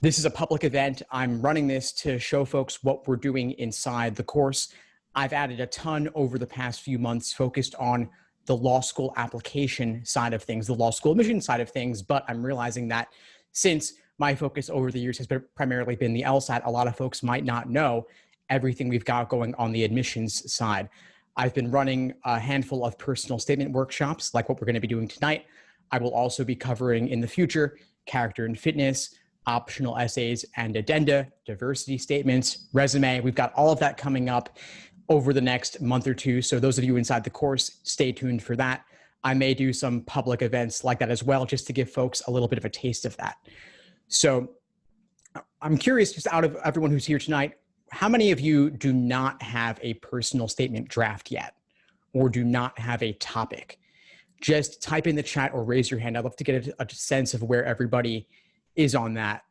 This is a public event. I'm running this to show folks what we're doing inside the course. I've added a ton over the past few months focused on the law school application side of things, the law school admission side of things, but I'm realizing that since my focus over the years has primarily been the LSAT, a lot of folks might not know everything we've got going on the admissions side. I've been running a handful of personal statement workshops like what we're going to be doing tonight. I will also be covering in the future character and fitness, optional essays and addenda, diversity statements, resume. We've got all of that coming up over the next month or two. So those of you inside the course, stay tuned for that. I may do some public events like that as well, just to give folks a little bit of a taste of that. So I'm curious, just out of everyone who's here tonight, how many of you do not have a personal statement draft yet, or do not have a topic? Just type in the chat or raise your hand. I'd love to get a sense of where everybody is on that.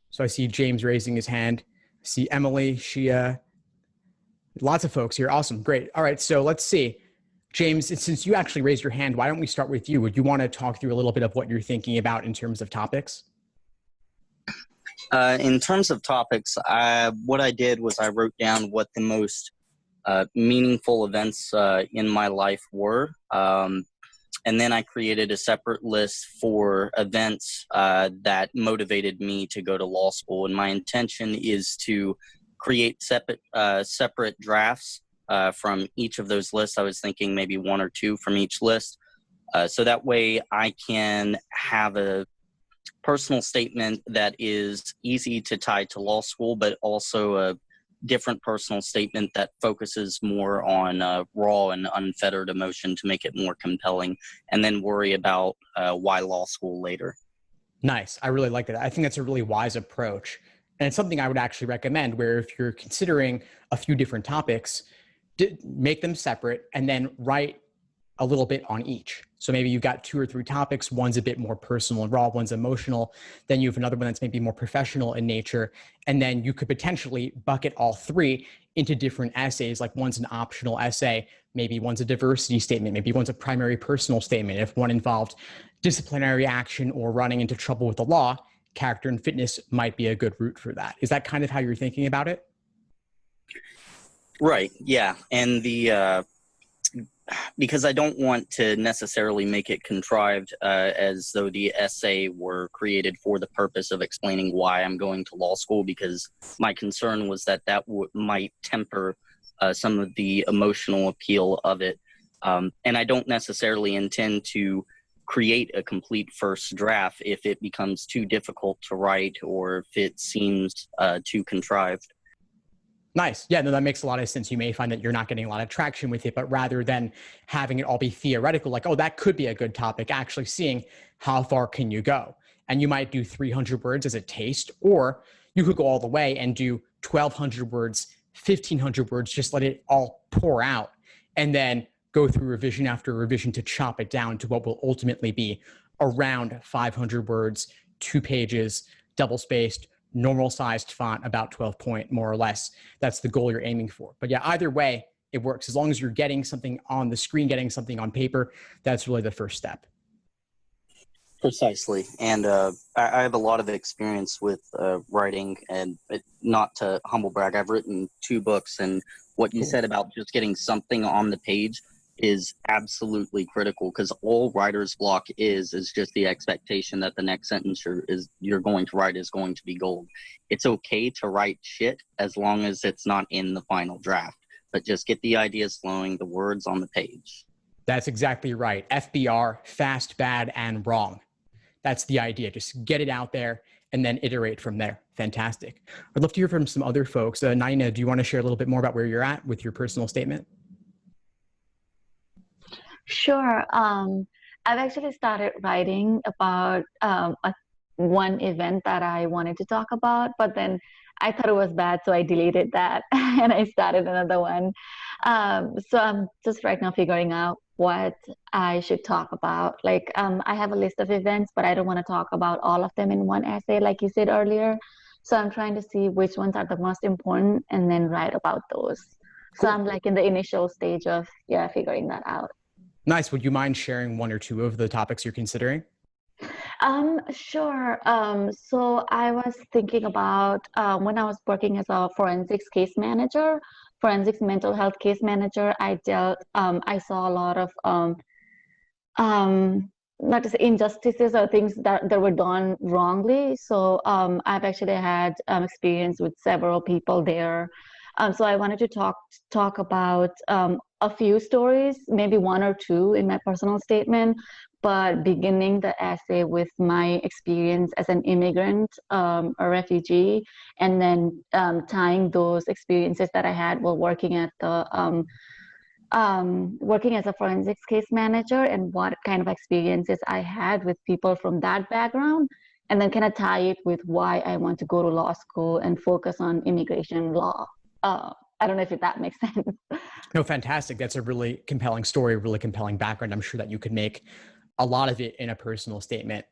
So I see James raising his hand. I see Emily, Shia, lots of folks here. Awesome, great. All right, so let's see. James, since you actually raised your hand, why don't we start with you? Would you want to talk through a little bit of what you're thinking about in terms of topics? In terms of topics, what I did was I wrote down what the most meaningful events in my life were. And then I created a separate list for events that motivated me to go to law school. And my intention is to create separate drafts from each of those lists. I was thinking maybe one or two from each list. So that way I can have a personal statement that is easy to tie to law school, but also a different personal statement that focuses more on raw and unfettered emotion to make it more compelling, and then worry about why law school later. Nice. I really like that. I think that's a really wise approach. And it's something I would actually recommend, where if you're considering a few different topics, make them separate and then write a little bit on each. So maybe you've got 2 or 3 topics. One's a bit more personal and raw, one's emotional. Then you have another one that's maybe more professional in nature. And then you could potentially bucket all 3 into different essays. Like one's an optional essay, maybe one's a diversity statement, maybe one's a primary personal statement. If one involved disciplinary action or running into trouble with the law, character and fitness might be a good route for that. Is that kind of how you're thinking about it? Right, yeah. And because I don't want to necessarily make it contrived as though the essay were created for the purpose of explaining why I'm going to law school, because my concern was that might temper some of the emotional appeal of it. And I don't necessarily intend to create a complete first draft if it becomes too difficult to write or if it seems too contrived. Nice. Yeah, no, that makes a lot of sense. You may find that you're not getting a lot of traction with it, but rather than having it all be theoretical, like, oh, that could be a good topic, actually seeing how far can you go. And you might do 300 words as a taste, or you could go all the way and do 1,200 words, 1,500 words, just let it all pour out, and then go through revision after revision to chop it down to what will ultimately be around 500 words, 2 pages, double-spaced, normal-sized font, about 12 point, more or less. That's the goal you're aiming for. But yeah, either way, it works. As long as you're getting something on the screen, getting something on paper, that's really the first step. Precisely. And I have a lot of experience with writing, and not to humble brag, I've written 2 books, and what you said about just getting something on the page is absolutely critical, because all writer's block is just the expectation that the next sentence you're going to write is going to be gold. It's okay to write shit as long as it's not in the final draft, but just get the ideas flowing, the words on the page. That's exactly right. FBR, fast, bad, and wrong. That's the idea. Just get it out there and then iterate from there. Fantastic. I'd love to hear from some other folks. Naina, do you want to share a little bit more about where you're at with your personal statement? Sure. I've actually started writing about one event that I wanted to talk about, but then I thought it was bad, so I deleted that and I started another one. So I'm just right now figuring out what I should talk about. Like, I have a list of events, but I don't want to talk about all of them in one essay, like you said earlier. So I'm trying to see which ones are the most important and then write about those. Cool. So I'm like in the initial stage of, figuring that out. Nice. Would you mind sharing 1 or 2 of the topics you're considering? Sure. So I was thinking about when I was working as a forensics case manager, forensics mental health case manager, I saw a lot of not to say injustices or things that were done wrongly. So I've actually had experience with several people there. So I wanted to talk about a few stories, maybe one or two in my personal statement, but beginning the essay with my experience as an immigrant, a refugee, and then tying those experiences that I had while working at the working as a forensics case manager and what kind of experiences I had with people from that background, and then kind of tie it with why I want to go to law school and focus on immigration law. I don't know if that makes sense. No, fantastic. That's a really compelling story, really compelling background. I'm sure that you could make a lot of it in a personal statement.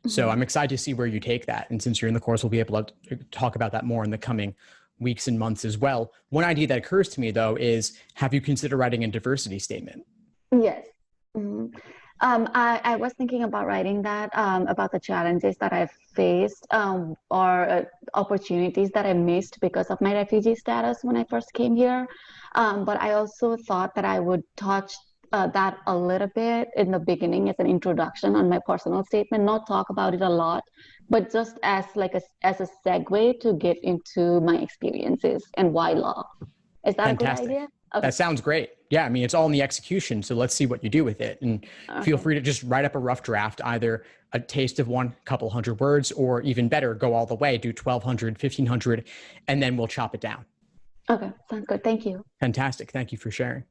So I'm excited to see where you take that. And since you're in the course, we'll be able to talk about that more in the coming weeks and months as well. One idea that occurs to me, though, is have you considered writing a diversity statement? Yes. Mhm. I was thinking about writing that about the challenges that I've faced or opportunities that I missed because of my refugee status when I first came here. But I also thought that I would touch that a little bit in the beginning as an introduction on my personal statement, not talk about it a lot, but just as like as a segue to get into my experiences and why law. Is that Fantastic. a good idea? Okay. That sounds great. Yeah, I mean, it's all in the execution. So let's see what you do with it. And feel Okay. free to just write up a rough draft, either a taste of one, couple hundred words, or even better, go all the way, do 1,200, 1,500, and then we'll chop it down. Okay. Sounds good. Thank you. Fantastic. Thank you for sharing.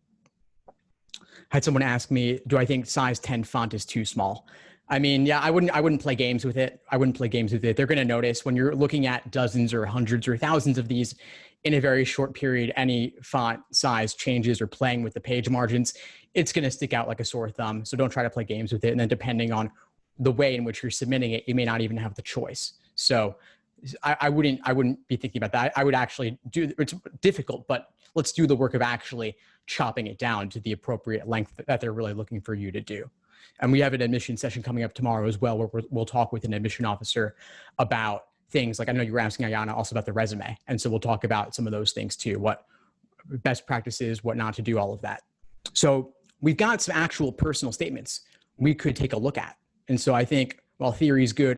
I had someone ask me, do I think size 10 font is too small? I mean, yeah, I wouldn't play games with it. I wouldn't play games with it. They're going to notice when you're looking at dozens or hundreds or thousands of these in a very short period, any font size changes or playing with the page margins, it's going to stick out like a sore thumb. So don't try to play games with it. And then depending on the way in which you're submitting it, you may not even have the choice. So I wouldn't be thinking about that. I would actually it's difficult, but let's do the work of actually chopping it down to the appropriate length that they're really looking for you to do. And we have an admission session coming up tomorrow as well, where we'll talk with an admission officer about things like, I know you were asking Ayana also about the resume. And so we'll talk about some of those things too, what best practices, what not to do, all of that. So we've got some actual personal statements we could take a look at. And so I think while theory is good,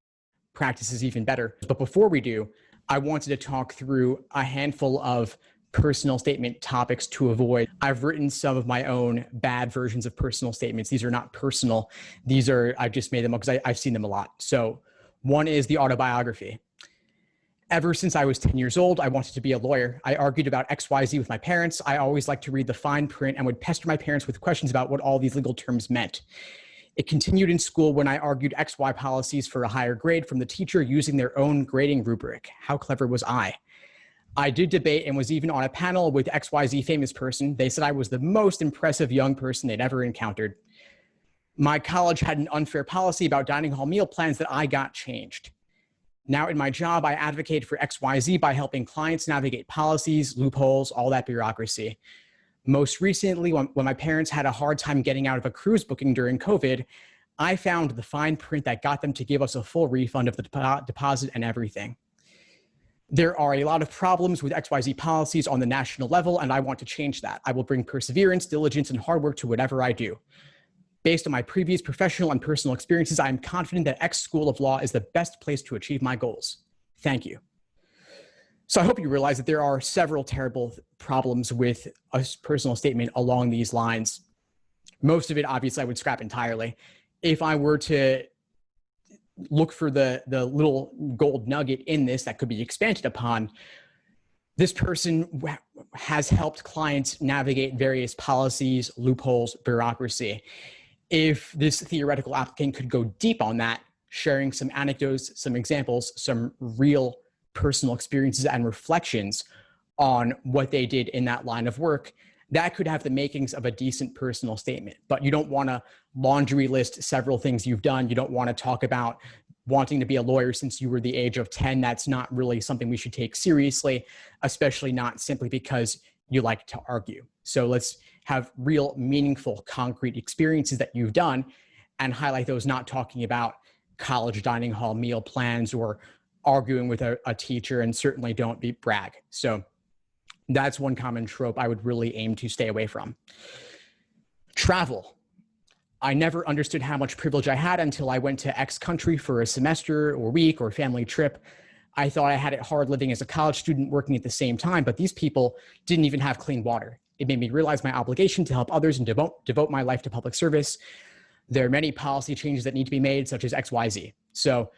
practice is even better. But before we do, I wanted to talk through a handful of personal statement topics to avoid. I've written some of my own bad versions of personal statements. These are not personal. I've just made them up because I've seen them a lot. So one is the autobiography. Ever since I was 10 years old, I wanted to be a lawyer. I argued about XYZ with my parents. I always liked to read the fine print and would pester my parents with questions about what all these legal terms meant. It continued in school when I argued XY policies for a higher grade from the teacher using their own grading rubric. How clever was I? I did debate and was even on a panel with XYZ famous person. They said I was the most impressive young person they'd ever encountered. My college had an unfair policy about dining hall meal plans that I got changed. Now in my job, I advocate for XYZ by helping clients navigate policies, loopholes, all that bureaucracy. Most recently, when my parents had a hard time getting out of a cruise booking during COVID, I found the fine print that got them to give us a full refund of the deposit and everything. There are a lot of problems with XYZ policies on the national level, and I want to change that. I will bring perseverance, diligence, and hard work to whatever I do. Based on my previous professional and personal experiences, I am confident that X School of Law is the best place to achieve my goals. Thank you. So I hope you realize that there are several terrible problems with a personal statement along these lines. Most of it, obviously, I would scrap entirely. If I were to look for the little gold nugget in this that could be expanded upon, this person has helped clients navigate various policies, loopholes, bureaucracy. If this theoretical applicant could go deep on that, sharing some anecdotes, some examples, some real personal experiences and reflections on what they did in that line of work, that could have the makings of a decent personal statement. But you don't want to laundry list several things you've done. You don't want to talk about wanting to be a lawyer since you were the age of 10. That's not really something we should take seriously, especially not simply because you like to argue. So let's have real, meaningful, concrete experiences that you've done and highlight those, not talking about college dining hall meal plans or arguing with a teacher, and certainly don't brag. So that's one common trope I would really aim to stay away from. Travel. I never understood how much privilege I had until I went to X country for a semester or week or family trip. I thought I had it hard living as a college student working at the same time, but these people didn't even have clean water. It made me realize my obligation to help others and devote my life to public service. There are many policy changes that need to be made, such as XYZ. So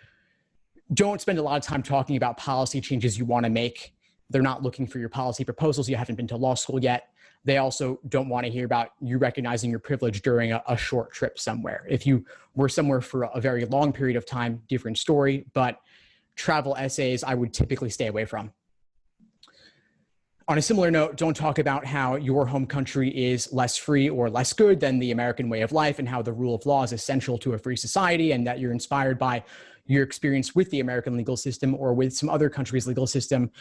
don't spend a lot of time talking about policy changes you want to make. They're not looking for your policy proposals. You haven't been to law school yet. They also don't want to hear about you recognizing your privilege during a short trip somewhere. If you were somewhere for a very long period of time, different story, but travel essays I would typically stay away from. On a similar note, don't talk about how your home country is less free or less good than the American way of life and how the rule of law is essential to a free society and that you're inspired by your experience with the American legal system or with some other country's legal system.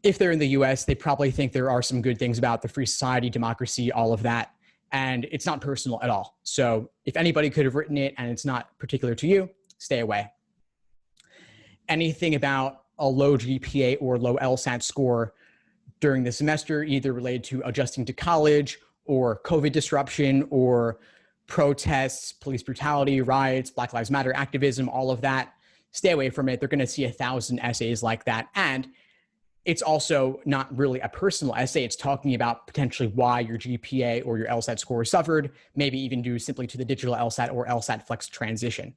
If they're in the US, they probably think there are some good things about the free society, democracy, all of that. And it's not personal at all. So if anybody could have written it and it's not particular to you, stay away. Anything about a low GPA or low LSAT score during the semester, either related to adjusting to college or COVID disruption or protests, police brutality, riots, Black Lives Matter activism, all of that, stay away from it. They're going to see 1,000 essays like that. And it's also not really a personal essay. It's talking about potentially why your GPA or your LSAT score suffered, maybe even due simply to the digital LSAT or LSAT Flex transition.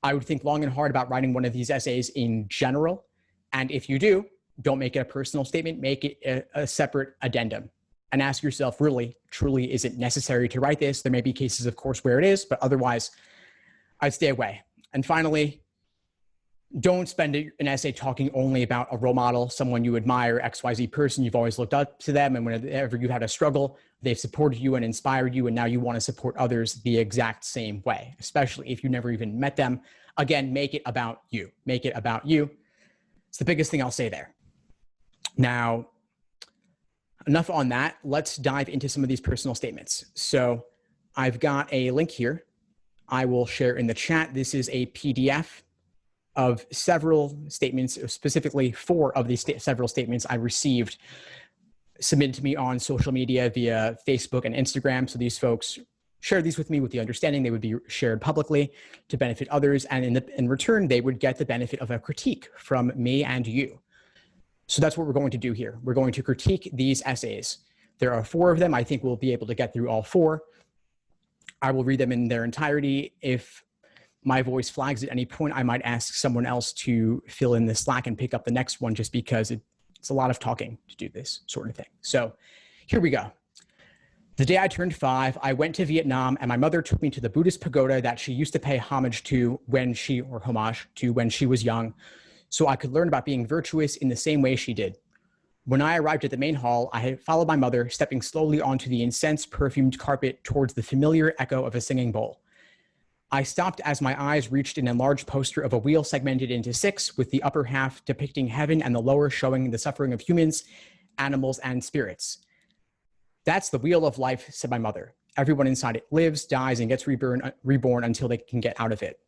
I would think long and hard about writing one of these essays in general. And if you do, don't make it a personal statement, make it a separate addendum and ask yourself, really, truly, is it necessary to write this? There may be cases, of course, where it is, but otherwise I'd stay away. And finally, don't spend an essay talking only about a role model, someone you admire, XYZ person, you've always looked up to them. And whenever you had a struggle, they've supported you and inspired you. And now you want to support others the exact same way, especially if you never even met them. Again, make it about you. Make it about you. It's the biggest thing I'll say there. Now, enough on that. Let's dive into some of these personal statements. So I've got a link here. I will share in the chat. This is a PDF of several statements, specifically 4 of these several statements I received submitted to me on social media via Facebook and Instagram. So these folks shared these with me with the understanding they would be shared publicly to benefit others. And in return, they would get the benefit of a critique from me and you. So that's what we're going to do here. We're going to critique these essays. There are 4 of them. I think we'll be able to get through all 4. I will read them in their entirety. If my voice flags at any point, I might ask someone else to fill in the slack and pick up the next one just because it's a lot of talking to do this sort of thing. So here we go. The day I turned 5, I went to Vietnam and my mother took me to the Buddhist pagoda that she used to pay homage to when she was young, so I could learn about being virtuous in the same way she did. When I arrived at the main hall, I had followed my mother, stepping slowly onto the incense-perfumed carpet towards the familiar echo of a singing bowl. I stopped as my eyes reached an enlarged poster of a wheel segmented into 6, with the upper half depicting heaven and the lower showing the suffering of humans, animals, and spirits. That's the wheel of life, said my mother. Everyone inside it lives, dies, and gets reborn until they can get out of it.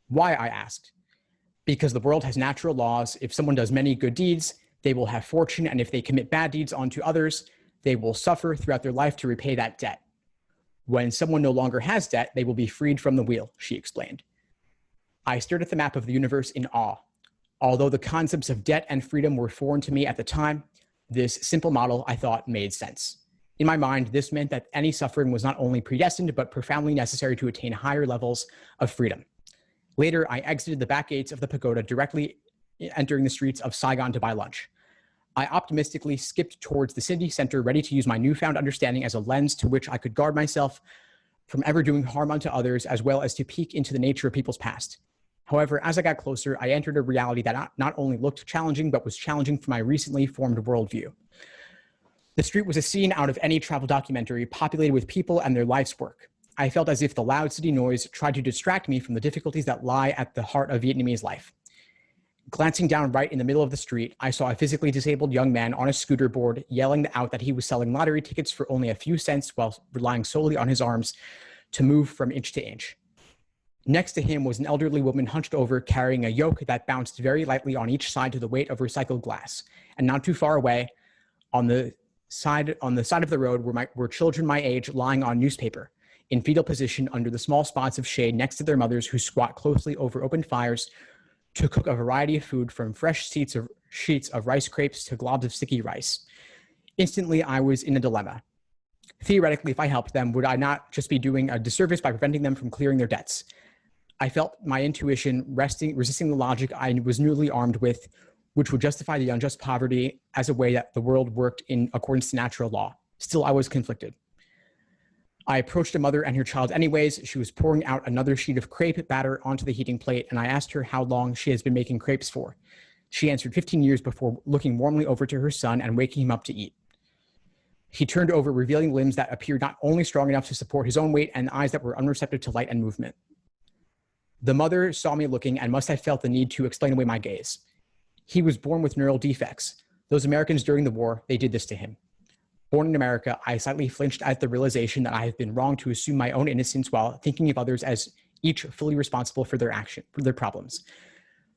Why, I asked. Because the world has natural laws. If someone does many good deeds, they will have fortune, and if they commit bad deeds onto others, they will suffer throughout their life to repay that debt. When someone no longer has debt, they will be freed from the wheel, she explained. I stared at the map of the universe in awe. Although the concepts of debt and freedom were foreign to me at the time, this simple model, I thought, made sense. In my mind, this meant that any suffering was not only predestined, but profoundly necessary to attain higher levels of freedom. Later, I exited the back gates of the pagoda, directly entering the streets of Saigon to buy lunch. I optimistically skipped towards the city center, ready to use my newfound understanding as a lens to which I could guard myself from ever doing harm unto others, as well as to peek into the nature of people's past. However, as I got closer, I entered a reality that not only looked challenging, but was challenging for my recently formed worldview. The street was a scene out of any travel documentary, populated with people and their life's work. I felt as if the loud city noise tried to distract me from the difficulties that lie at the heart of Vietnamese life. Glancing down right in the middle of the street, I saw a physically disabled young man on a scooter board yelling out that he was selling lottery tickets for only a few cents while relying solely on his arms to move from inch to inch. Next to him was an elderly woman hunched over, carrying a yoke that bounced very lightly on each side to the weight of recycled glass. And not too far away, on the side of the road were children my age lying on newspaper in fetal position under the small spots of shade next to their mothers, who squat closely over open fires to cook a variety of food, from fresh sheets of rice crepes to globs of sticky rice. Instantly, I was in a dilemma. Theoretically, if I helped them, would I not just be doing a disservice by preventing them from clearing their debts? I felt my intuition resisting the logic I was newly armed with, which would justify the unjust poverty as a way that the world worked in accordance to natural law. Still, I was conflicted. I approached a mother and her child anyways. She was pouring out another sheet of crepe batter onto the heating plate, and I asked her how long she has been making crepes for. She answered 15 years, before looking warmly over to her son and waking him up to eat. He turned over, revealing limbs that appeared not only strong enough to support his own weight, and eyes that were unreceptive to light and movement. The mother saw me looking and must have felt the need to explain away my gaze. He was born with neural defects. Those Americans during the war, they did this to him. Born in America, I slightly flinched at the realization that I have been wrong to assume my own innocence while thinking of others as each fully responsible for their problems.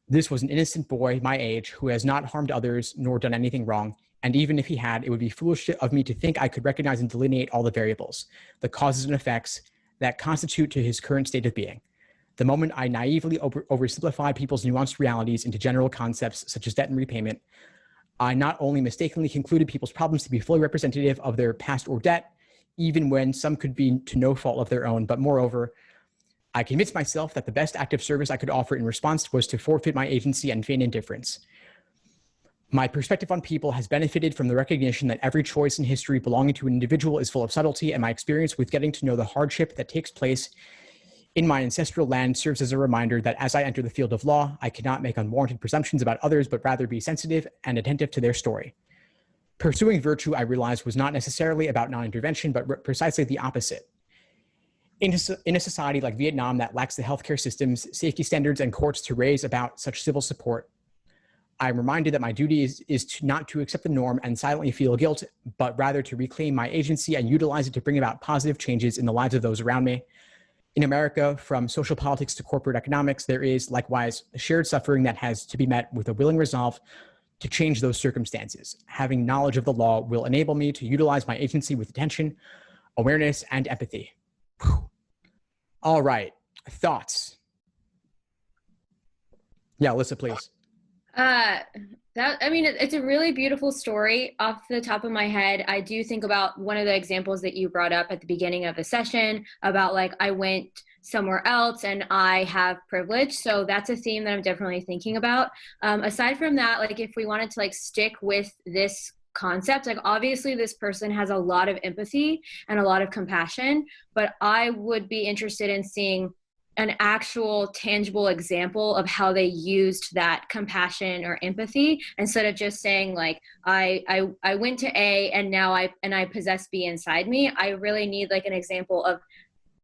This was an innocent boy my age who has not harmed others nor done anything wrong. And even if he had, it would be foolish of me to think I could recognize and delineate all the variables, the causes and effects that constitute to his current state of being. The moment I naively oversimplified people's nuanced realities into general concepts such as debt and repayment, I not only mistakenly concluded people's problems to be fully representative of their past or debt, even when some could be to no fault of their own, but moreover, I convinced myself that the best act of service I could offer in response was to forfeit my agency and feign indifference. My perspective on people has benefited from the recognition that every choice in history belonging to an individual is full of subtlety, and my experience with getting to know the hardship that takes place in my ancestral land serves as a reminder that as I enter the field of law, I cannot make unwarranted presumptions about others, but rather be sensitive and attentive to their story. Pursuing virtue, I realized, was not necessarily about non-intervention, but precisely the opposite. In a society like Vietnam that lacks the healthcare systems, safety standards, and courts to raise about such civil support, I'm reminded that my duty is not to accept the norm and silently feel guilt, but rather to reclaim my agency and utilize it to bring about positive changes in the lives of those around me. In America, from social politics to corporate economics, there is likewise a shared suffering that has to be met with a willing resolve to change those circumstances. Having knowledge of the law will enable me to utilize my agency with attention, awareness, and empathy. Whew. All right, thoughts? Yeah, Alyssa, please. It's a really beautiful story. Off the top of my head, I do think about one of the examples that you brought up at the beginning of the session about like I went somewhere else and I have privilege. So that's a theme that I'm definitely thinking about. Aside from that, like if we wanted to like stick with this concept, like obviously this person has a lot of empathy and a lot of compassion, but I would be interested in seeing an actual tangible example of how they used that compassion or empathy instead of just saying like I went to A and now I possess B inside me. I really need like an example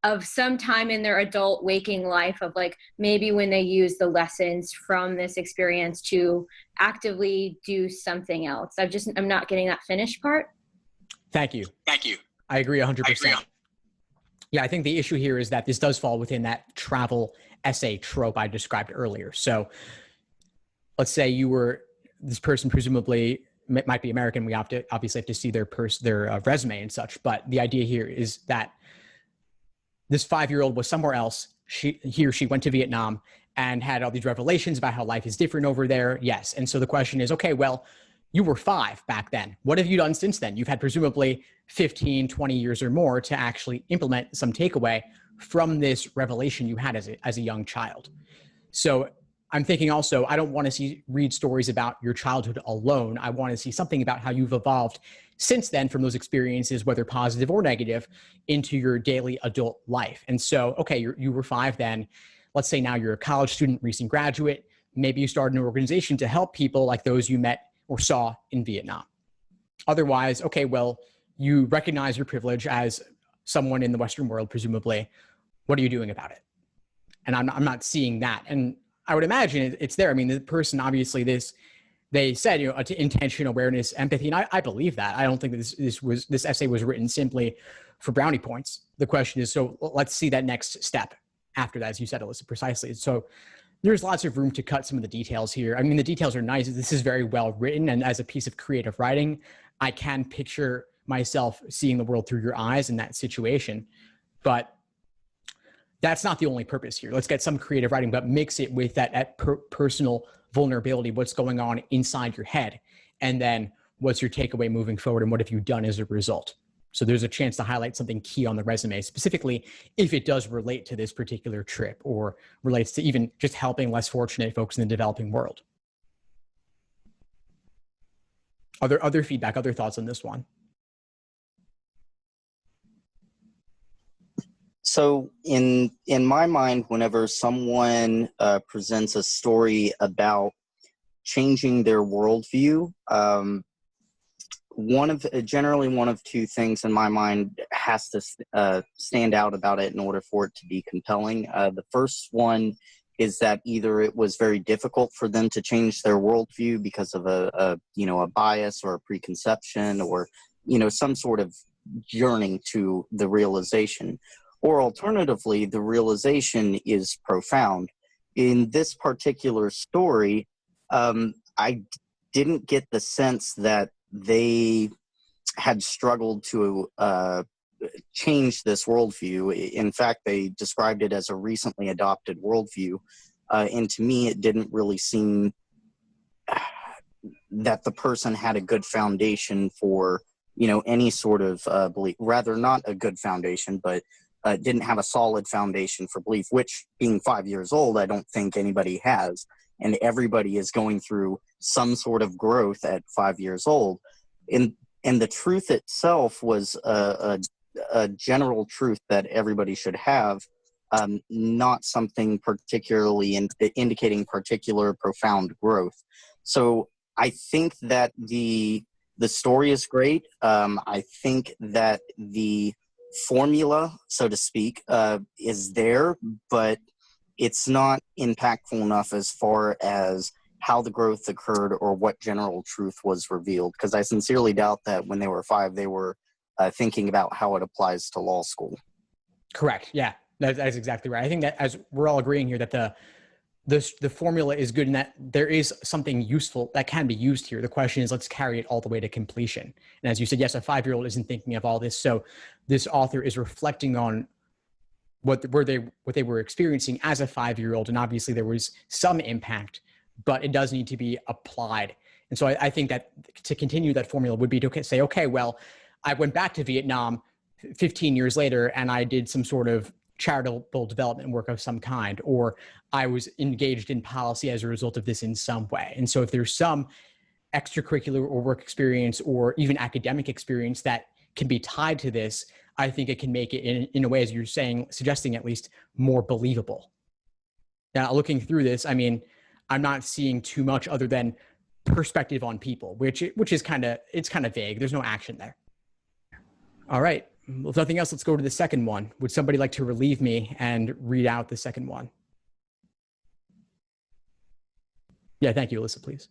of some time in their adult waking life of like maybe when they use the lessons from this experience to actively do something else. I'm not getting that finished part. Thank you. I agree 100%. Yeah, I think the issue here is that this does fall within that travel essay trope I described earlier. So let's say this person presumably might be American. We obviously have to see their resume and such. But the idea here is that this 5-year-old was somewhere else. He or she went to Vietnam and had all these revelations about how life is different over there. Yes. And so the question is, okay, well, you were 5 back then. What have you done since then? You've had presumably 15, 20 years or more to actually implement some takeaway from this revelation you had as a young child. So I'm thinking also, I don't want to read stories about your childhood alone. I want to see something about how you've evolved since then from those experiences, whether positive or negative, into your daily adult life. And so, okay, you were 5 then. Let's say now you're a college student, recent graduate. Maybe you started an organization to help people like those you met or saw in Vietnam. Otherwise, okay, well, you recognize your privilege as someone in the Western world, presumably. What are you doing about it? And I'm not seeing that. And I would imagine it's there. I mean, the person, obviously, they said, intention, awareness, empathy. And I believe that. I don't think that this essay was written simply for brownie points. The question is, so let's see that next step. after that, as you said, Alyssa, precisely. So there's lots of room to cut some of the details here. I mean, the details are nice. This is very well written. And as a piece of creative writing, I can picture myself seeing the world through your eyes in that situation. But that's not the only purpose here. Let's get some creative writing, but mix it with that personal vulnerability, what's going on inside your head. And then what's your takeaway moving forward, and what have you done as a result? So there's a chance to highlight something key on the resume, specifically if it does relate to this particular trip or relates to even just helping less fortunate folks in the developing world. Other feedback, other thoughts on this one? So in my mind, whenever someone presents a story about changing their worldview, generally one of two things in my mind has to stand out about it in order for it to be compelling. The first one is that either it was very difficult for them to change their worldview because of a bias or a preconception, or some sort of yearning to the realization, or alternatively the realization is profound. In this particular story, I didn't get the sense that they had struggled to change this worldview. In fact, they described it as a recently adopted worldview. And to me, it didn't really seem that the person had a good foundation for, any sort of belief. Rather, not a good foundation, but didn't have a solid foundation for belief, which, being 5 years old, I don't think anybody has. And everybody is going through some sort of growth at 5 years old. And the truth itself was a general truth that everybody should have, not something particularly indicating particular profound growth. So I think that the story is great. I think that the formula, so to speak, is there, but it's not impactful enough as far as how the growth occurred or what general truth was revealed, because I sincerely doubt that when they were 5, they were thinking about how it applies to law school. Correct. Yeah, that's exactly right. I think that, as we're all agreeing here, that the formula is good and that there is something useful that can be used here. The question is, let's carry it all the way to completion. And as you said, yes, a 5-year-old isn't thinking of all this. So this author is reflecting on what they were experiencing as a 5-year-old. And obviously there was some impact, but it does need to be applied. And so I think that to continue that formula would be to say, okay, well, I went back to Vietnam 15 years later and I did some sort of charitable development work of some kind, or I was engaged in policy as a result of this in some way. And so if there's some extracurricular or work experience or even academic experience that can be tied to this, I think it can make it in a way, as you're saying, suggesting at least, more believable. Now, looking through this, I mean, I'm not seeing too much other than perspective on people, which is kind of vague. There's no action there. All right. Well, if nothing else, let's go to the second one. Would somebody like to relieve me and read out the second one? Yeah, thank you, Alyssa, please.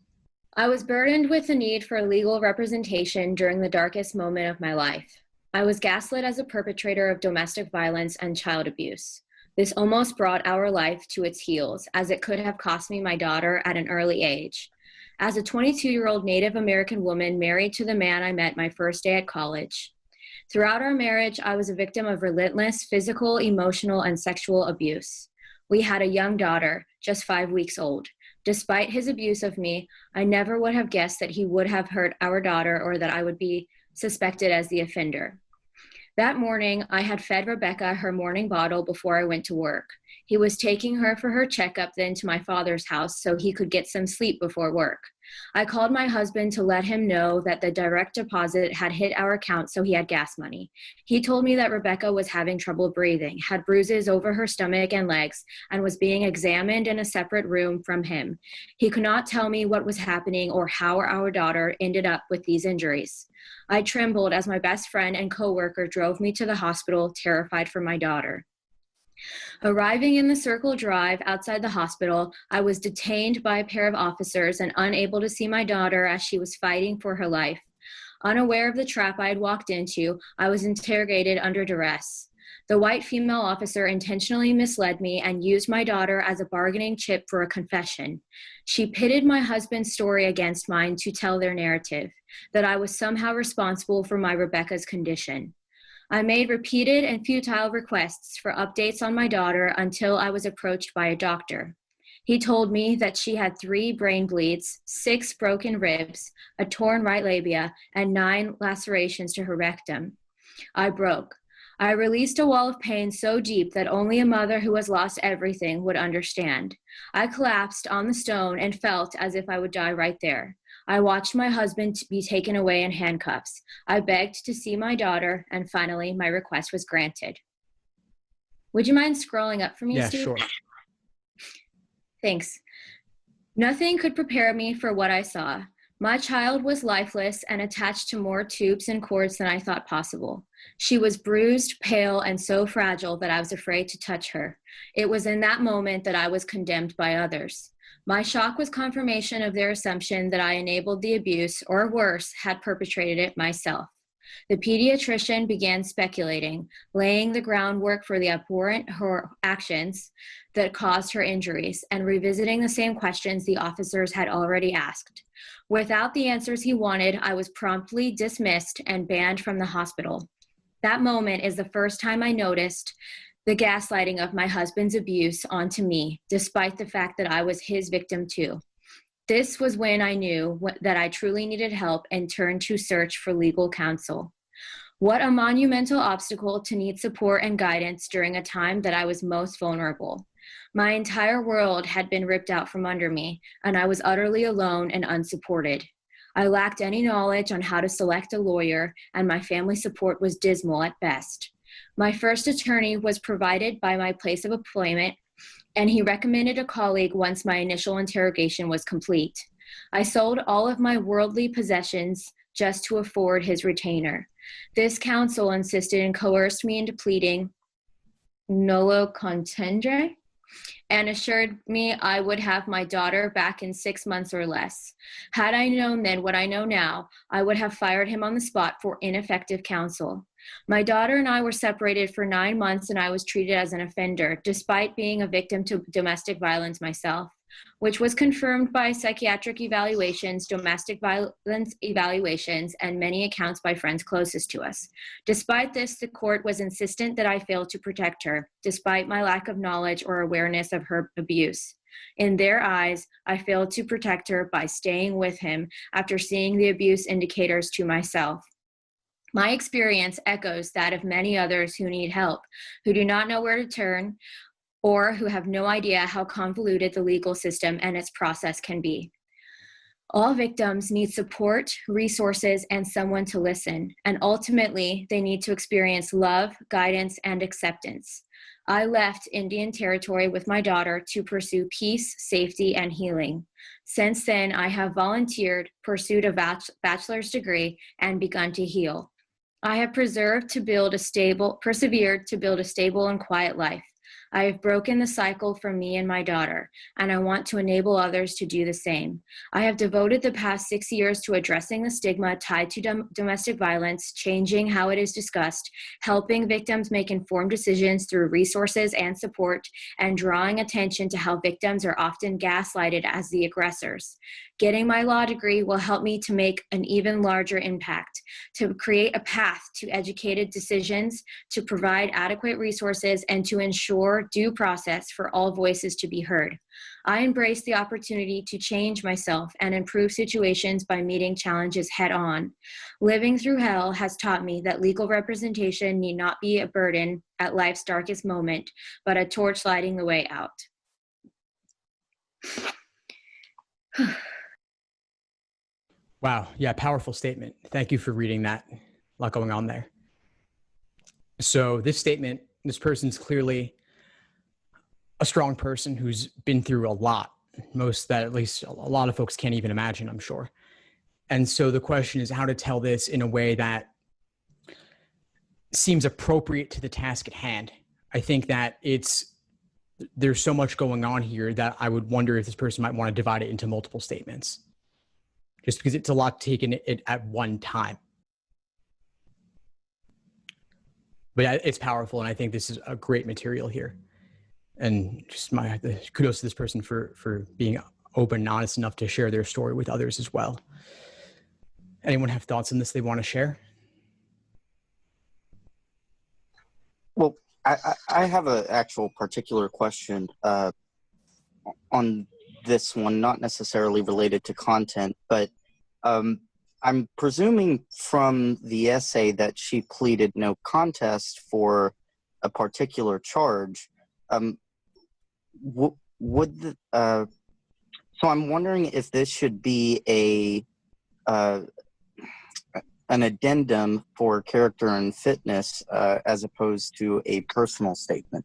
I was burdened with the need for legal representation during the darkest moment of my life. I was gaslit as a perpetrator of domestic violence and child abuse. This almost brought our life to its heels, as it could have cost me my daughter at an early age. As a 22-year-old Native American woman married to the man I met my first day at college. Throughout our marriage, I was a victim of relentless physical, emotional, and sexual abuse. We had a young daughter, just 5 weeks old. Despite his abuse of me, I never would have guessed that he would have hurt our daughter or that I would be suspected as the offender. That morning, I had fed Rebecca her morning bottle before I went to work. He was taking her for her checkup, then to my father's house so he could get some sleep before work. I called my husband to let him know that the direct deposit had hit our account, so he had gas money. He told me that Rebecca was having trouble breathing, had bruises over her stomach and legs, and was being examined in a separate room from him. He could not tell me what was happening or how our daughter ended up with these injuries. I trembled as my best friend and coworker drove me to the hospital, terrified for my daughter. Arriving in the Circle Drive outside the hospital, I was detained by a pair of officers and unable to see my daughter as she was fighting for her life. Unaware of the trap I had walked into, I was interrogated under duress. The white female officer intentionally misled me and used my daughter as a bargaining chip for a confession. She pitted my husband's story against mine to tell their narrative, that I was somehow responsible for my Rebecca's condition. I made repeated and futile requests for updates on my daughter until I was approached by a doctor. He told me that she had 3 brain bleeds, 6 broken ribs, a torn right labia, and 9 lacerations to her rectum. I broke. I released a wall of pain so deep that only a mother who has lost everything would understand. I collapsed on the stone and felt as if I would die right there. I watched my husband be taken away in handcuffs. I begged to see my daughter, and finally, my request was granted. Would you mind scrolling up for me, Yeah, Steve? sure. Thanks. Nothing could prepare me for what I saw. My child was lifeless and attached to more tubes and cords than I thought possible. She was bruised, pale, and so fragile that I was afraid to touch her. It was in that moment that I was condemned by others. My shock was confirmation of their assumption that I enabled the abuse, or worse, had perpetrated it myself. The pediatrician began speculating, laying the groundwork for the abhorrent actions that caused her injuries, and revisiting the same questions the officers had already asked. Without the answers he wanted, I was promptly dismissed and banned from the hospital. That moment is the first time I noticed the gaslighting of my husband's abuse onto me, despite the fact that I was his victim too. This was when I knew that I truly needed help and turned to search for legal counsel. What a monumental obstacle to need support and guidance during a time that I was most vulnerable. My entire world had been ripped out from under me, and I was utterly alone and unsupported. I lacked any knowledge on how to select a lawyer, and my family support was dismal at best. My first attorney was provided by my place of employment, and he recommended a colleague once my initial interrogation was complete. I sold all of my worldly possessions just to afford his retainer. This counsel insisted and coerced me into pleading nolo contendere and assured me I would have my daughter back in 6 months or less. Had I known then what I know now, I would have fired him on the spot for ineffective counsel. My daughter and I were separated for 9 months, and I was treated as an offender, despite being a victim to domestic violence myself, which was confirmed by psychiatric evaluations, domestic violence evaluations, and many accounts by friends closest to us. Despite this, the court was insistent that I failed to protect her, despite my lack of knowledge or awareness of her abuse. In their eyes, I failed to protect her by staying with him after seeing the abuse indicators to myself. My experience echoes that of many others who need help, who do not know where to turn, or who have no idea how convoluted the legal system and its process can be. All victims need support, resources, and someone to listen, and ultimately, they need to experience love, guidance, and acceptance. I left Indian Territory with my daughter to pursue peace, safety, and healing. Since then, I have volunteered, pursued a bachelor's degree, and begun to heal. I have persevered to build a stable and quiet life. I have broken the cycle for me and my daughter, and I want to enable others to do the same. I have devoted the past 6 years to addressing the stigma tied to domestic violence, changing how it is discussed, helping victims make informed decisions through resources and support, and drawing attention to how victims are often gaslighted as the aggressors. Getting my law degree will help me to make an even larger impact, to create a path to educated decisions, to provide adequate resources, and to ensure due process for all voices to be heard. I embrace the opportunity to change myself and improve situations by meeting challenges head on. Living through hell has taught me that legal representation need not be a burden at life's darkest moment, but a torch lighting the way out. Wow. Yeah, powerful statement. Thank you for reading that. A lot going on there. So this statement, this person's clearly a strong person who's been through a lot, most that at least a lot of folks can't even imagine, I'm sure. And so the question is how to tell this in a way that seems appropriate to the task at hand. I think that there's so much going on here that I would wonder if this person might want to divide it into multiple statements, just because it's a lot taken it at one time. but it's powerful, and I think this is a great material here. And just kudos to this person for being open and honest enough to share their story with others as well. Anyone have thoughts on this they want to share? Well, I have an actual particular question on this one, not necessarily related to content, but I'm presuming from the essay that she pleaded no contest for a particular charge. So I'm wondering if this should be an addendum for character and fitness as opposed to a personal statement.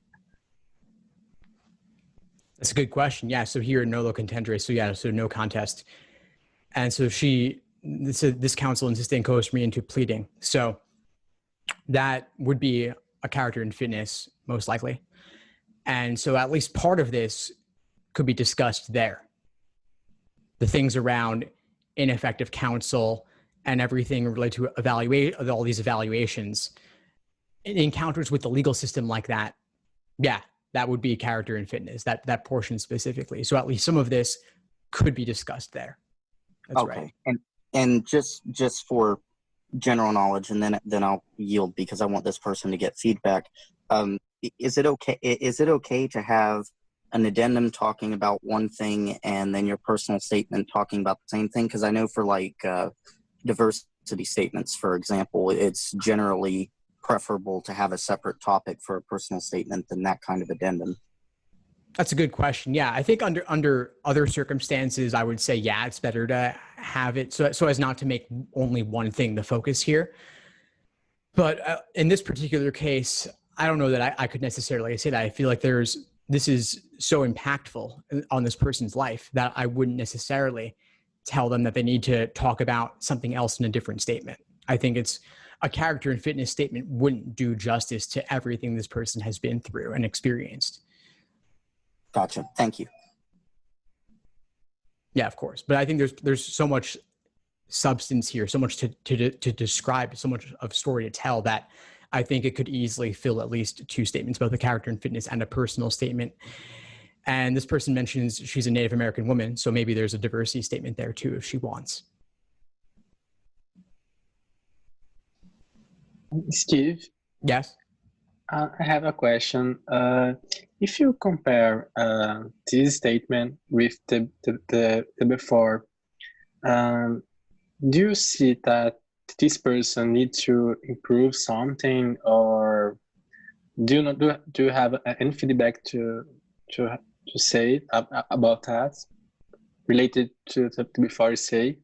That's a good question. Yeah. So here, nolo contendere. So no contest. And so this counsel insisted in coerced me into pleading. So that would be a character and fitness, most likely. And so at least part of this could be discussed there. The things around ineffective counsel and everything related to evaluate all these evaluations, encounters with the legal system like that. Yeah, that would be character and fitness, that portion specifically. So at least some of this could be discussed there. That's okay. Right. And just for general knowledge, and then I'll yield because I want this person to get feedback. Is it okay to have an addendum talking about one thing and then your personal statement talking about the same thing? Because I know for diversity statements, for example, it's generally preferable to have a separate topic for a personal statement than that kind of addendum. That's a good question. Yeah, I think under other circumstances, I would say, yeah, it's better to have it so as not to make only one thing the focus here. But in this particular case, I don't know that I could necessarily say that. I feel like this is so impactful on this person's life that I wouldn't necessarily tell them that they need to talk about something else in a different statement. I think it's a character and fitness statement wouldn't do justice to everything this person has been through and experienced. Gotcha. Thank you. Yeah, of course. But I think there's so much substance here, so much to describe, so much of story to tell that I think it could easily fill at least two statements, both a character and fitness and a personal statement. And this person mentions she's a Native American woman, so maybe there's a diversity statement there too if she wants. Steve? Yes? I have a question. If you compare this statement with the before, do you see that this person needs to improve something, or do you have any feedback to say about that related to the before say?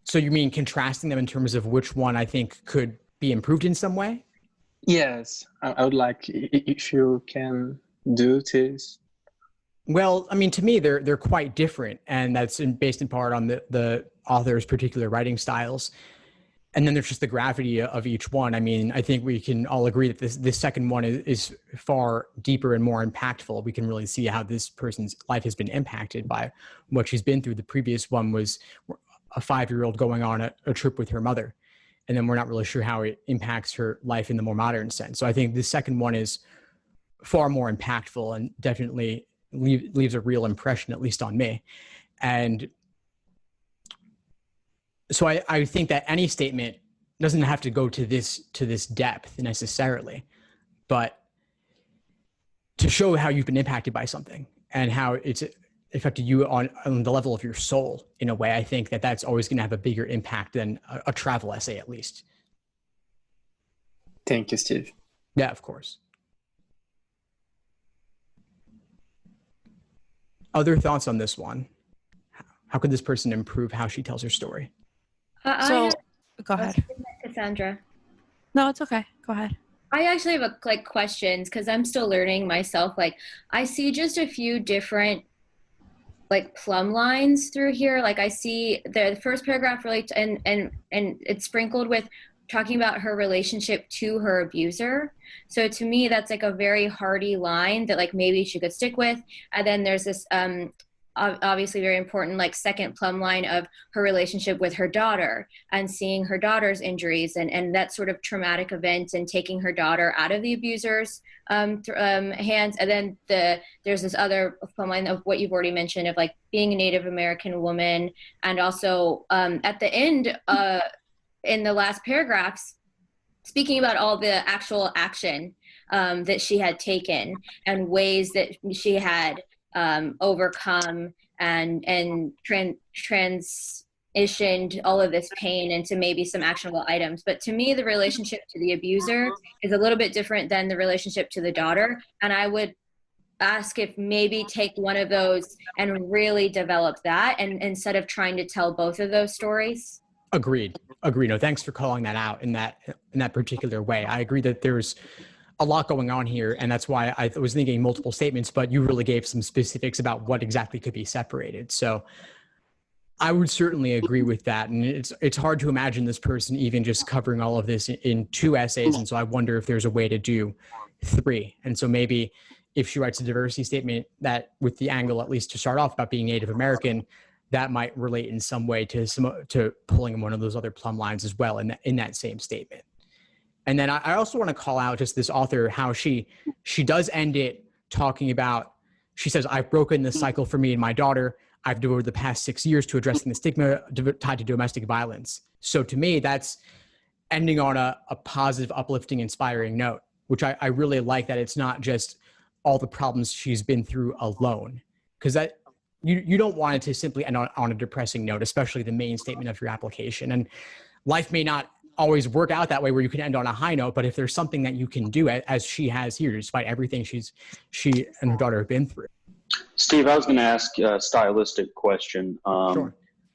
So you mean contrasting them in terms of which one I think could be improved in some way? Yes, I would like if you can do this. Well, I mean, to me, they're quite different, and that's based in part on the author's particular writing styles. And then there's just the gravity of each one. I mean, I think we can all agree that this second one is far deeper and more impactful. We can really see how this person's life has been impacted by what she's been through. The previous one was a 5-year-old going on a trip with her mother. And then we're not really sure how it impacts her life in the more modern sense. So I think the second one is far more impactful and definitely leaves a real impression, at least on me. And so I think that any statement doesn't have to go to this depth necessarily, but to show how you've been impacted by something and how it's affected you on the level of your soul in a way, I think that's always going to have a bigger impact than a travel essay, at least. Thank you, Steve. Yeah, of course. Other thoughts on this one? How could this person improve how she tells her story? Go ahead. Cassandra. No, it's okay. Go ahead. I actually have questions because I'm still learning myself. I see just a few different plumb lines through here. I see the first paragraph really, and it's sprinkled with talking about her relationship to her abuser. So to me, that's a very hearty line that maybe she could stick with. And then there's this obviously very important, like second plumb line of her relationship with her daughter and seeing her daughter's injuries and that sort of traumatic event and taking her daughter out of the abuser's hands. And then there's this other plumb line of what you've already mentioned of like being a Native American woman. And also at the end, in the last paragraphs, speaking about all the actual action that she had taken and ways that she had overcome and transitioned all of this pain into maybe some actionable items. But to me, the relationship to the abuser is a little bit different than the relationship to the daughter. And I would ask if maybe take one of those and really develop that, and instead of trying to tell both of those stories. Agreed. No, thanks for calling that out in that particular way. I agree that there's a lot going on here, and that's why I was thinking multiple statements, but you really gave some specifics about what exactly could be separated. So I would certainly agree with that. And it's hard to imagine this person even just covering all of this in 2 essays. And so I wonder if there's a way to do 3. And so maybe if she writes a diversity statement that with the angle, at least to start off, about being Native American, that might relate in some way to pulling one of those other plumb lines as well in that same statement. And then I also want to call out just this author, how she does end it talking about, she says, I've broken the cycle for me and my daughter. I've devoted the past 6 years to addressing the stigma tied to domestic violence. So to me, that's ending on a positive, uplifting, inspiring note, which I really like, that it's not just all the problems she's been through alone. Because that you don't want it to simply end on a depressing note, especially the main statement of your application. And life may not always work out that way where you can end on a high note, but if there's something that you can do, as she has here, despite everything she and her daughter have been through. Steve, I was going to ask a stylistic question. Sure.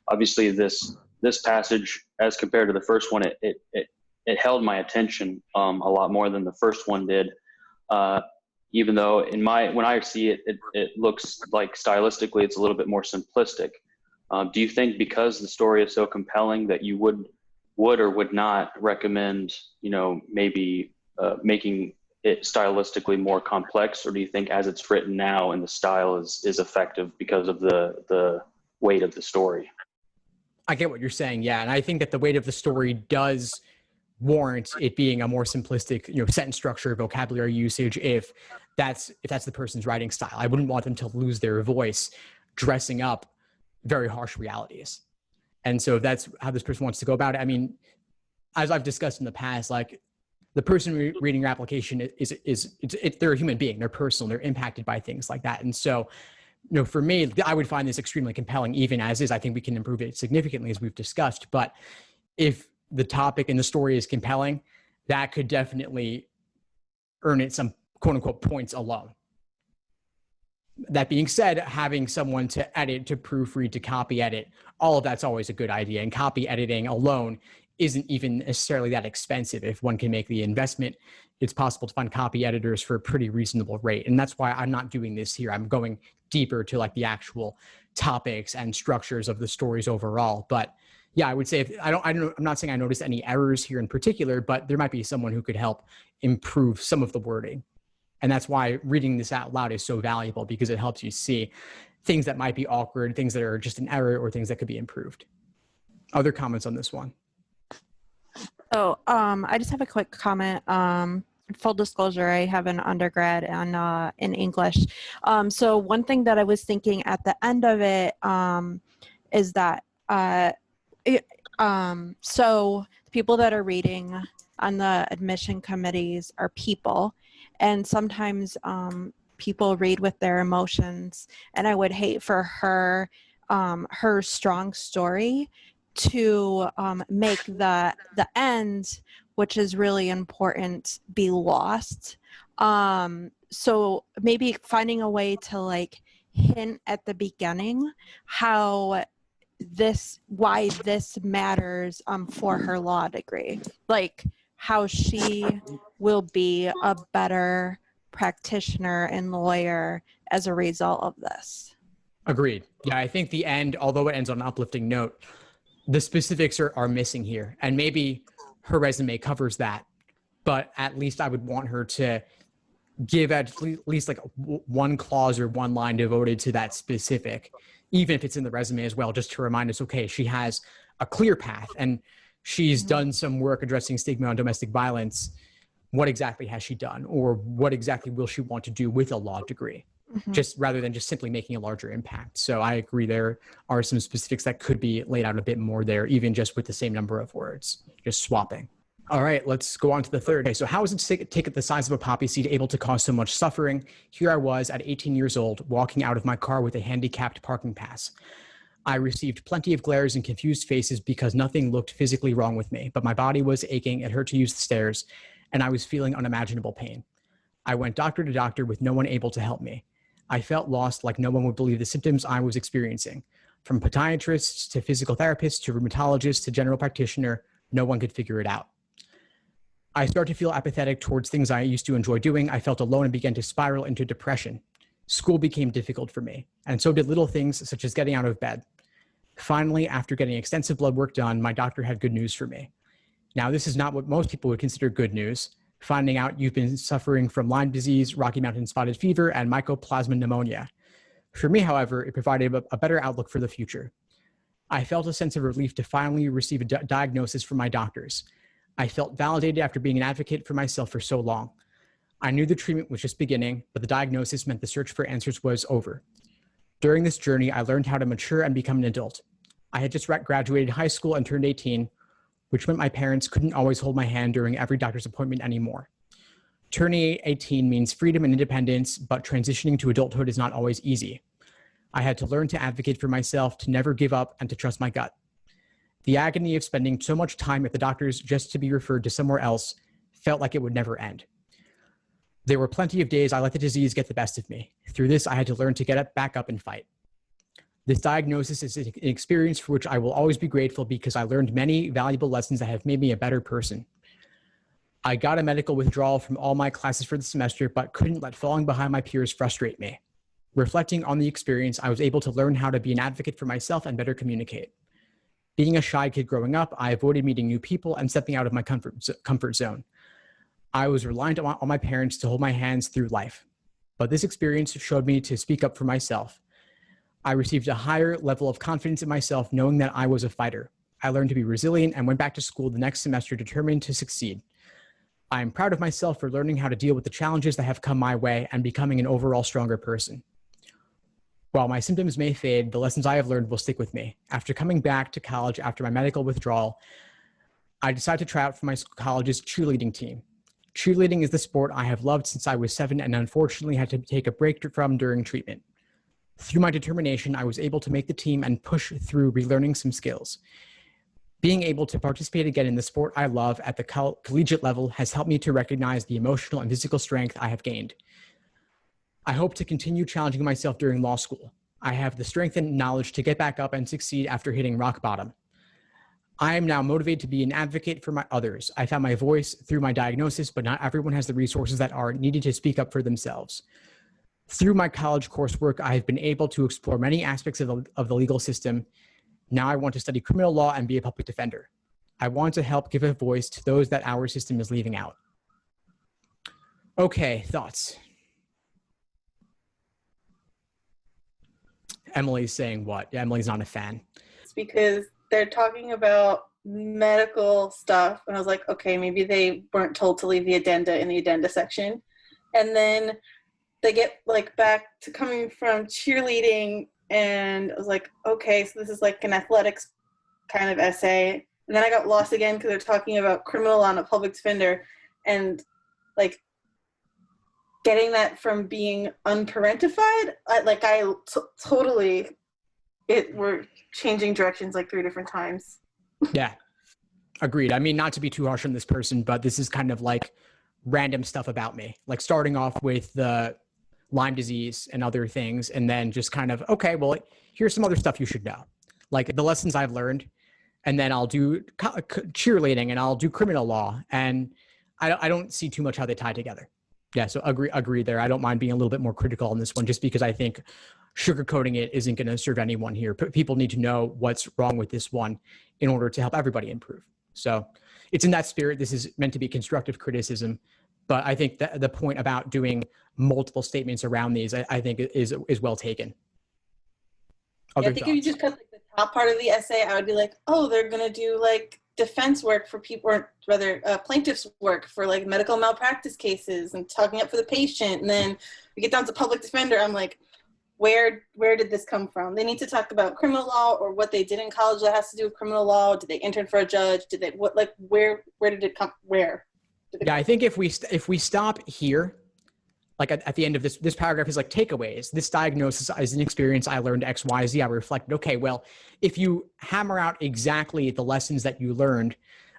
Obviously this passage, as compared to the first one, it held my attention a lot more than the first one did. Even though when I see it, it looks like stylistically it's a little bit more simplistic. Do you think because the story is so compelling that you would or would not recommend, maybe making it stylistically more complex, or do you think as it's written now and the style is effective because of the weight of the story? I get what you're saying, yeah, and I think that the weight of the story does warrant it being a more simplistic, sentence structure, vocabulary usage, if that's the person's writing style. I wouldn't want them to lose their voice dressing up very harsh realities. And so if that's how this person wants to go about it, I mean, as I've discussed in the past, like the person reading your application they're a human being, they're personal, they're impacted by things like that. And so, for me, I would find this extremely compelling, even as is. I think we can improve it significantly, as we've discussed. But if the topic and the story is compelling, that could definitely earn it some quote unquote points alone. That being said, having someone to edit, to proofread, to copy edit, all of that's always a good idea. And copy editing alone isn't even necessarily that expensive. If one can make the investment, it's possible to find copy editors for a pretty reasonable rate. And that's why I'm not doing this here. I'm going deeper to like the actual topics and structures of the stories overall. But yeah, I would say I'm not saying I noticed any errors here in particular, but there might be someone who could help improve some of the wording. And that's why reading this out loud is so valuable, because it helps you see things that might be awkward, things that are just an error, or things that could be improved. Other comments on this one? So I just have a quick comment. Full disclosure, I have an undergrad in English. So one thing that I was thinking at the end of it is that so the people that are reading on the admission committees are people, and sometimes people read with their emotions, and I would hate for her strong story to make the end, which is really important, be lost. So maybe finding a way to like hint at the beginning why this matters for her law degree, like how she will be a better practitioner and lawyer as a result of this. Agreed. Yeah, I think the end, although it ends on an uplifting note, the specifics are missing here. And maybe her resume covers that, but at least I would want her to give at least like one clause or one line devoted to that specific, even if it's in the resume as well, just to remind us, okay, she has a clear path and she's done some work addressing stigma on domestic violence. What exactly has she done, or what exactly will she want to do with a law degree? Just rather than just simply making a larger impact. So I agree, there are some specifics that could be laid out a bit more there, even just with the same number of words, just swapping. All right, let's go on to the third. Okay, so how is it to take the size of a poppy seed able to cause so much suffering? Here I was at 18 years old, walking out of my car with a handicapped parking pass. I received plenty of glares and confused faces because nothing looked physically wrong with me, but my body was aching, it hurt to use the stairs, and I was feeling unimaginable pain. I went doctor to doctor with no one able to help me. I felt lost, like no one would believe the symptoms I was experiencing. From podiatrists to physical therapists to rheumatologists to general practitioner, no one could figure it out. I started to feel apathetic towards things I used to enjoy doing. I felt alone and began to spiral into depression. School became difficult for me, and so did little things such as getting out of bed. Finally, after getting extensive blood work done, my doctor had good news for me. Now, this is not what most people would consider good news. Finding out you've been suffering from Lyme disease, Rocky Mountain spotted fever, and mycoplasma pneumonia. For me, however, it provided a better outlook for the future. I felt a sense of relief to finally receive a diagnosis from my doctors. I felt validated after being an advocate for myself for so long. I knew the treatment was just beginning, but the diagnosis meant the search for answers was over. During this journey, I learned how to mature and become an adult. I had just graduated high school and turned 18, which meant my parents couldn't always hold my hand during every doctor's appointment anymore. Turning 18 means freedom and independence, but transitioning to adulthood is not always easy. I had to learn to advocate for myself, to never give up, and to trust my gut. The agony of spending so much time at the doctor's just to be referred to somewhere else felt like it would never end. There were plenty of days I let the disease get the best of me. Through this, I had to learn to get back up and fight. This diagnosis is an experience for which I will always be grateful because I learned many valuable lessons that have made me a better person. I got a medical withdrawal from all my classes for the semester, but couldn't let falling behind my peers frustrate me. Reflecting on the experience, I was able to learn how to be an advocate for myself and better communicate. Being a shy kid growing up, I avoided meeting new people and stepping out of my comfort zone. I was reliant on my parents to hold my hands through life, but this experience showed me to speak up for myself. I received a higher level of confidence in myself, knowing that I was a fighter. I learned to be resilient and went back to school the next semester determined to succeed. I am proud of myself for learning how to deal with the challenges that have come my way and becoming an overall stronger person. While my symptoms may fade, the lessons I have learned will stick with me. After coming back to college after my medical withdrawal, I decided to try out for my college's cheerleading team. Cheerleading is the sport I have loved since I was 7 and unfortunately had to take a break from during treatment. Through my determination, I was able to make the team and push through relearning some skills. Being able to participate again in the sport I love at the collegiate level has helped me to recognize the emotional and physical strength I have gained. I hope to continue challenging myself during law school. I have the strength and knowledge to get back up and succeed after hitting rock bottom. I am now motivated to be an advocate for others. I found my voice through my diagnosis, but not everyone has the resources that are needed to speak up for themselves. Through my college coursework, I have been able to explore many aspects of the legal system. Now I want to study criminal law and be a public defender. I want to help give a voice to those that our system is leaving out. Okay, thoughts? Emily's saying what? Emily's not a fan. It's because they're talking about medical stuff, and I was like, okay, maybe they weren't told to leave the addenda in the addenda section. And then they get like back to coming from cheerleading, and I was like, okay, so this is like an athletics kind of essay. And then I got lost again because they're talking about criminal law and a public defender, and like getting that from being unparentified, we're changing directions like 3 different times. Yeah, agreed. I mean, not to be too harsh on this person, but this is kind of like random stuff about me, like starting off with the Lyme disease and other things, and then just kind of, okay, well, here's some other stuff you should know, like the lessons I've learned, and then I'll do cheerleading and I'll do criminal law, and I don't see too much how they tie together. Yeah, so agree there. I don't mind being a little bit more critical on this one, just because I think sugarcoating it isn't going to serve anyone here. People need to know what's wrong with this one in order to help everybody improve. So it's in that spirit. This is meant to be constructive criticism, But I think that the point about doing multiple statements around these, I think is well taken. Yeah, Other I think if you thoughts? just cut like the top part of the essay, I would be like, oh, they're gonna do like defense work for people, or rather plaintiffs work for like medical malpractice cases and talking up for the patient. And then we get down to public defender. I'm like, where did this come from? They need to talk about criminal law or what they did in college that has to do with criminal law. Did they intern for a judge? Did they where did it come? Where? Did it Yeah, come I think if we stop here, like at the end of this paragraph is like takeaways. This diagnosis is an experience. I learned X, Y, Z. I reflected, okay, well, if you hammer out exactly the lessons that you learned,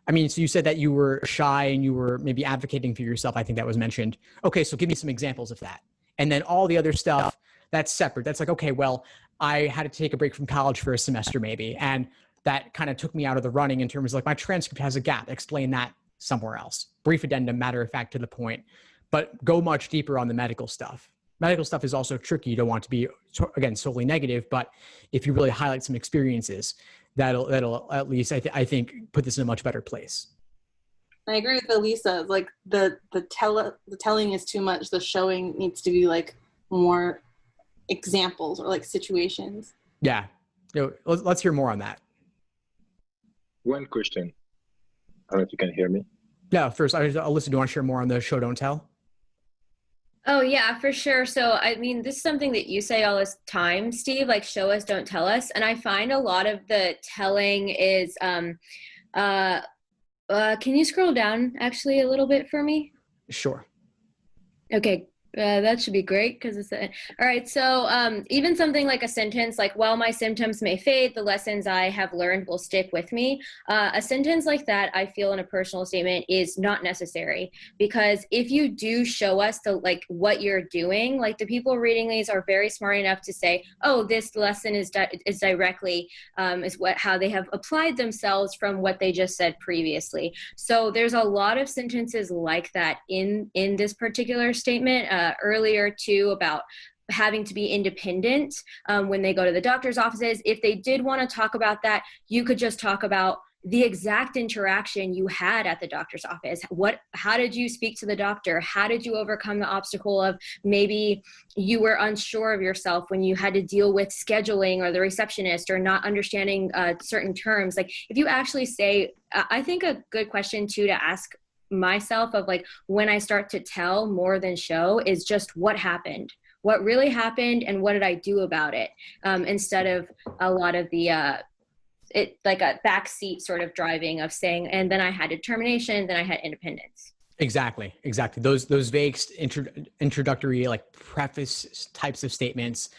I mean, so you said that you were shy and you were maybe advocating for yourself. I think that was mentioned. Okay, so give me some examples of that. And then all the other stuff, that's separate. That's like, okay, well, I had to take a break from college for a semester maybe. And that kind of took me out of the running in terms of like my transcript has a gap. Explain that somewhere else. Brief addendum, matter of fact, to the point. But go much deeper on the medical stuff. Medical stuff is also tricky. You don't want to be, again, solely negative, but if you really highlight some experiences, that'll at least, I think, put this in a much better place. I agree with Elisa. Like the telling is too much. The showing needs to be like more examples or like situations. Yeah. Let's hear more on that. One question. I don't know if you can hear me. Yeah, first, Alyssa, do you want to share more on the show, don't tell? Oh yeah, for sure. So I mean, this is something that you say all this time, Steve, like show us, don't tell us. And I find a lot of the telling is, can you scroll down actually a little bit for me? Sure. Okay. That should be great because it's all right. So even something like a sentence like, while my symptoms may fade, the lessons I have learned will stick with me. A sentence like that, I feel in a personal statement is not necessary, because if you do show us like what you're doing, like the people reading these are very smart enough to say, oh, this lesson is directly how they have applied themselves from what they just said previously. So there's a lot of sentences like that in this particular statement. Earlier too, about having to be independent when they go to the doctor's offices. If they did want to talk about that, you could just talk about the exact interaction you had at the doctor's office. How did you speak to the doctor? How did you overcome the obstacle of maybe you were unsure of yourself when you had to deal with scheduling or the receptionist or not understanding certain terms? Like if you actually say, I think a good question too to ask myself of like when I start to tell more than show is just what happened, what really happened, and what did I do about it, instead of a lot of the it like a backseat sort of driving of saying, and then I had determination, then I had independence. Exactly. Those vague introductory like preface types of statements,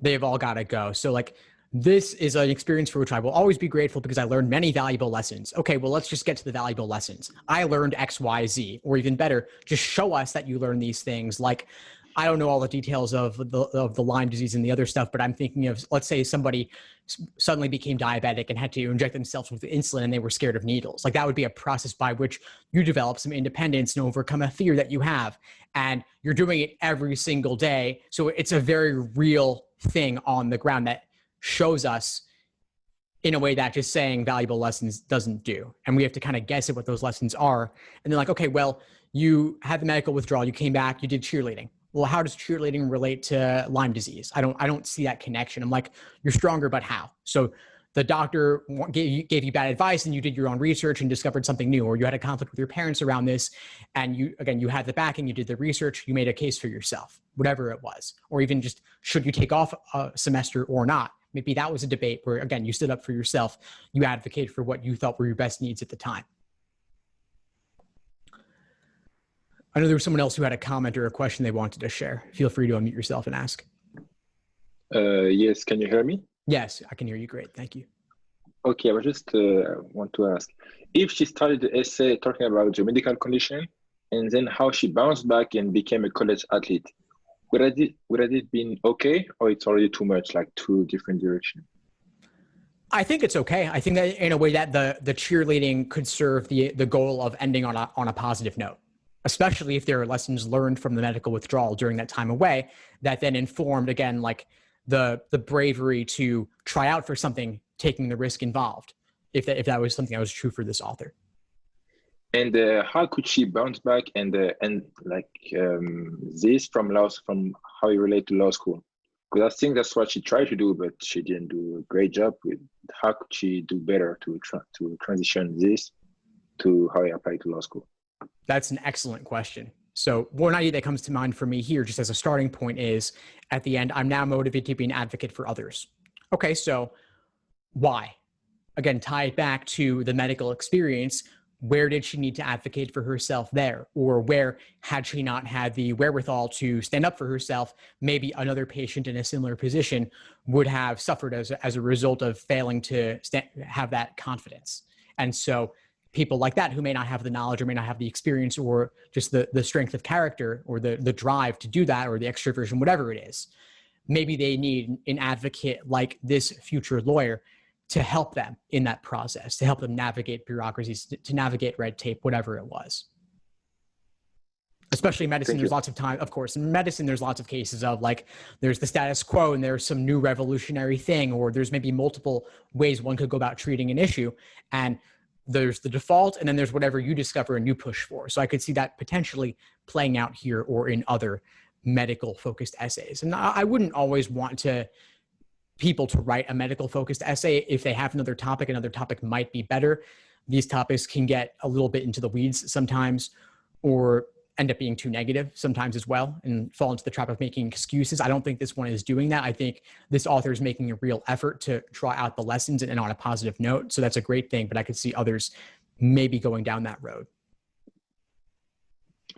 they've all got to go. So like, this is an experience for which I will always be grateful because I learned many valuable lessons. Okay, well, let's just get to the valuable lessons. I learned X, Y, Z, or even better, just show us that you learned these things. Like, I don't know all the details of the Lyme disease and the other stuff, but I'm thinking of, let's say somebody suddenly became diabetic and had to inject themselves with insulin and they were scared of needles. Like that would be a process by which you develop some independence and overcome a fear that you have. And you're doing it every single day. So it's a very real thing on the ground that shows us in a way that just saying valuable lessons doesn't do. And we have to kind of guess at what those lessons are. And then like, okay, well, you had the medical withdrawal, you came back, you did cheerleading. Well, how does cheerleading relate to Lyme disease? I don't see that connection. I'm like, you're stronger, but how? So the doctor gave you bad advice and you did your own research and discovered something new, or you had a conflict with your parents around this. And you had the backing, you did the research, you made a case for yourself, whatever it was, or even just, should you take off a semester or not? Maybe that was a debate where, again, you stood up for yourself. You advocated for what you thought were your best needs at the time. I know there was someone else who had a comment or a question they wanted to share. Feel free to unmute yourself and ask. Yes, can you hear me? Yes, I can hear you great. Thank you. Okay, I was just want to ask, if she started the essay talking about the medical condition and then how she bounced back and became a college athlete, would it been okay, or it's already too much, like two different directions? I think it's okay. I think that in a way that the cheerleading could serve the goal of ending on a positive note, especially if there are lessons learned from the medical withdrawal during that time away that then informed, again, like the bravery to try out for something, taking the risk involved, if that was something that was true for this author. And how could she bounce back and this from how you relate to law school? Because I think that's what she tried to do, but she didn't do a great job with. How could she do better to transition this to how you apply to law school? That's an excellent question. So one idea that comes to mind for me here, just as a starting point, is at the end, I'm now motivated to be an advocate for others. Okay, so why? Again, tie it back to the medical experience. Where did she need to advocate for herself there? Or where, had she not had the wherewithal to stand up for herself, maybe another patient in a similar position would have suffered as a result of failing to have that confidence. And so people like that who may not have the knowledge or may not have the experience or just the strength of character or the drive to do that or the extroversion, whatever it is, maybe they need an advocate like this future lawyer to help them in that process, to help them navigate bureaucracies, to navigate red tape, whatever it was. Especially in medicine, there's lots of time, of course, in medicine, there's lots of cases of like, there's the status quo and there's some new revolutionary thing, or there's maybe multiple ways one could go about treating an issue. And there's the default, and then there's whatever you discover and you push for. So I could see that potentially playing out here or in other medical focused essays. And I wouldn't always want people to write a medical focused essay. If they have another topic might be better. These topics can get a little bit into the weeds sometimes, or end up being too negative sometimes as well, and fall into the trap of making excuses. I don't think this one is doing that. I think this author is making a real effort to draw out the lessons and on a positive note. So that's a great thing, but I could see others maybe going down that road.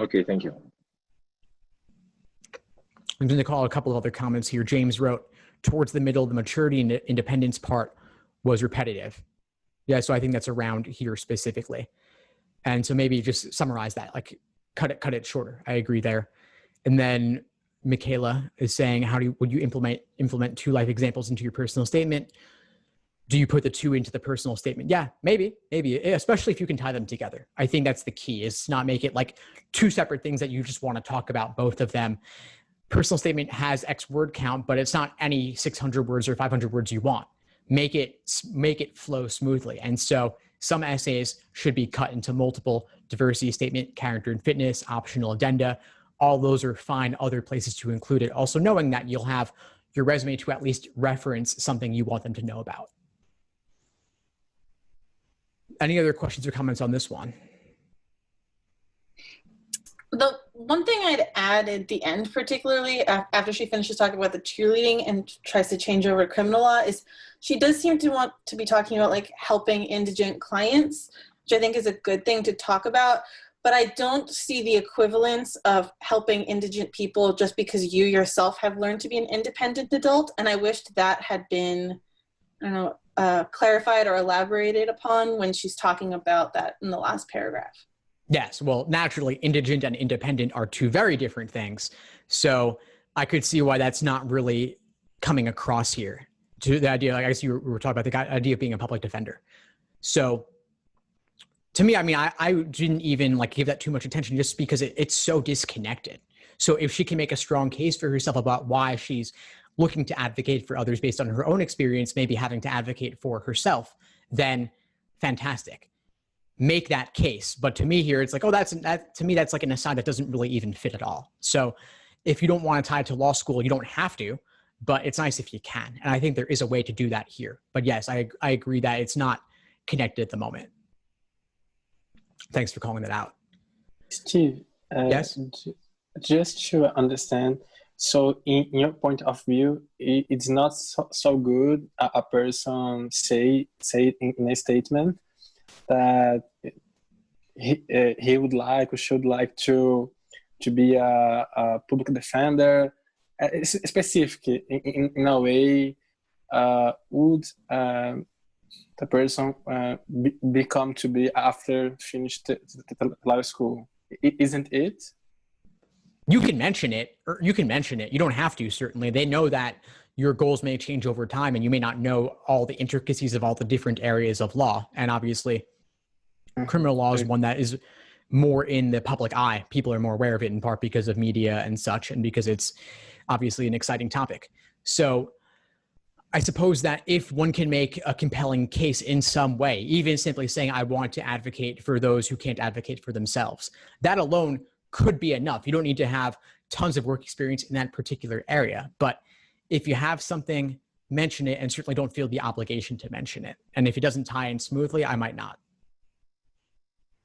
Okay, thank you. I'm going to call a couple of other comments here. James wrote, towards the middle, the maturity and independence part was repetitive. Yeah, so I think that's around here specifically. And so maybe just summarize that, like cut it shorter. I agree there. And then Michaela is saying, would you implement 2 life examples into your personal statement? Do you put the 2 into the personal statement? Yeah, maybe, especially if you can tie them together. I think that's the key, is not make it like 2 separate things that you just want to talk about, both of them. Personal statement has X word count, but it's not any 600 words or 500 words you want. Make it flow smoothly. And so some essays should be cut into multiple: diversity statement, character and fitness, optional addenda. All those are fine other places to include it. Also knowing that you'll have your resume to at least reference something you want them to know about. Any other questions or comments on this one? The one thing I'd add at the end, particularly after she finishes talking about the cheerleading and tries to change over criminal law, is she does seem to want to be talking about like helping indigent clients, which I think is a good thing to talk about. But I don't see the equivalence of helping indigent people just because you yourself have learned to be an independent adult. And I wished that had been, I don't know, clarified or elaborated upon when she's talking about that in the last paragraph. Yes, well, naturally, indigent and independent are 2 very different things. So I could see why that's not really coming across here. To the idea, like I guess you were talking about the idea of being a public defender. So to me, I mean, I didn't even like give that too much attention just because it's so disconnected. So if she can make a strong case for herself about why she's looking to advocate for others based on her own experience, maybe having to advocate for herself, then fantastic. Make that case. But to me here, it's like, to me, that's like an aside that doesn't really even fit at all. So if you don't want to tie it to law school, you don't have to, but it's nice if you can. And I think there is a way to do that here. But yes, I agree that it's not connected at the moment. Thanks for calling that out. Steve, yes? Just to understand, so in your point of view, it's not so good a person say in a statement that he would like or should like to be a public defender, specific in a way, would the person become to be after finished the law school? Isn't it? You can mention it, or you can mention it. You don't have to, certainly. They know that your goals may change over time and you may not know all the intricacies of all the different areas of law. And obviously, criminal law is one that is more in the public eye. People are more aware of it in part because of media and such, and because it's obviously an exciting topic. So I suppose that if one can make a compelling case in some way, even simply saying, I want to advocate for those who can't advocate for themselves, that alone could be enough. You don't need to have tons of work experience in that particular area. But if you have something, mention it, and certainly don't feel the obligation to mention it. And if it doesn't tie in smoothly, I might not.